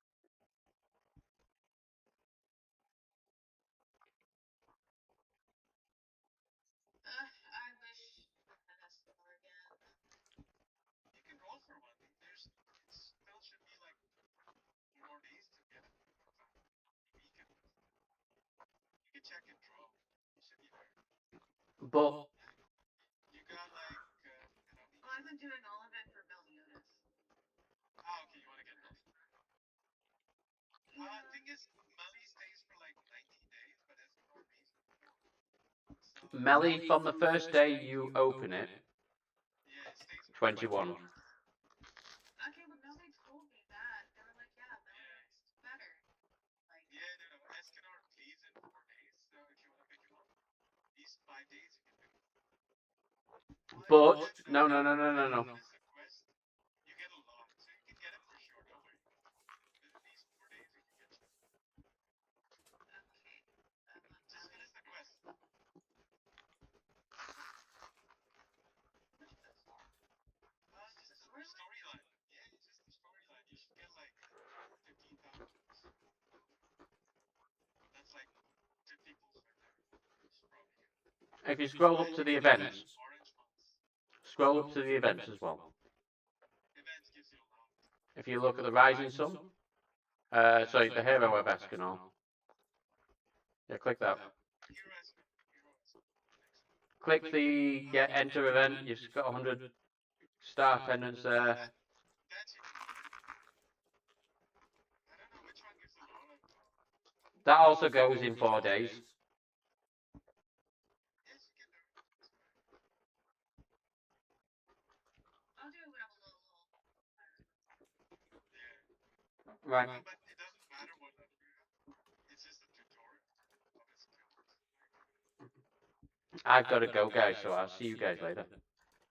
need a lot of experience. I wish I had a star again. You can roll for one. It still should be like 4 more days to get it. Maybe you can check and draw. It should be there. but You got like I don't need. Well, I've been doing all of it for Meliodas. Ah, okay, you want to get Melly. Thing is, Melly stays for like 19 days, but Escanor leaves before. So, Melly from the first day you open it, yeah, it stays 21. Okay, but nobody told me that. They were like, yeah, Meliodas is better. Like, Yeah, no, Escanor leaves in 4 days, so if you want to pick him up, these 5 days you can pick him up. But no. It's a quest. You get a lot, so you can get him for sure. Don't worry. Within these 4 days, you can get him. okay. I want Just Melly. finish the quest. Which quest? Just the storyline. Yeah, it's just the storyline. You should get like 15,000 jewels. That's like 50 pulls right there. You should probably get it. If you scroll up to the events, Orange ones. scroll up to the events as well. Events gives you a lot. If you look at the Rising Sun, sorry, the Hero of Escanor. Yeah, click that. Hero Escanor. Click the get enter event. You've got 100 star pendants there. That you can do. I don't know which one gives a lot of. That also goes in 4 days. Yes, you can do it. I'll do it when I'm a little. Yeah. Right. But it doesn't matter what level you have. It's just a tutorial of his skills. I've got to go, guys, so I'll see you guys later.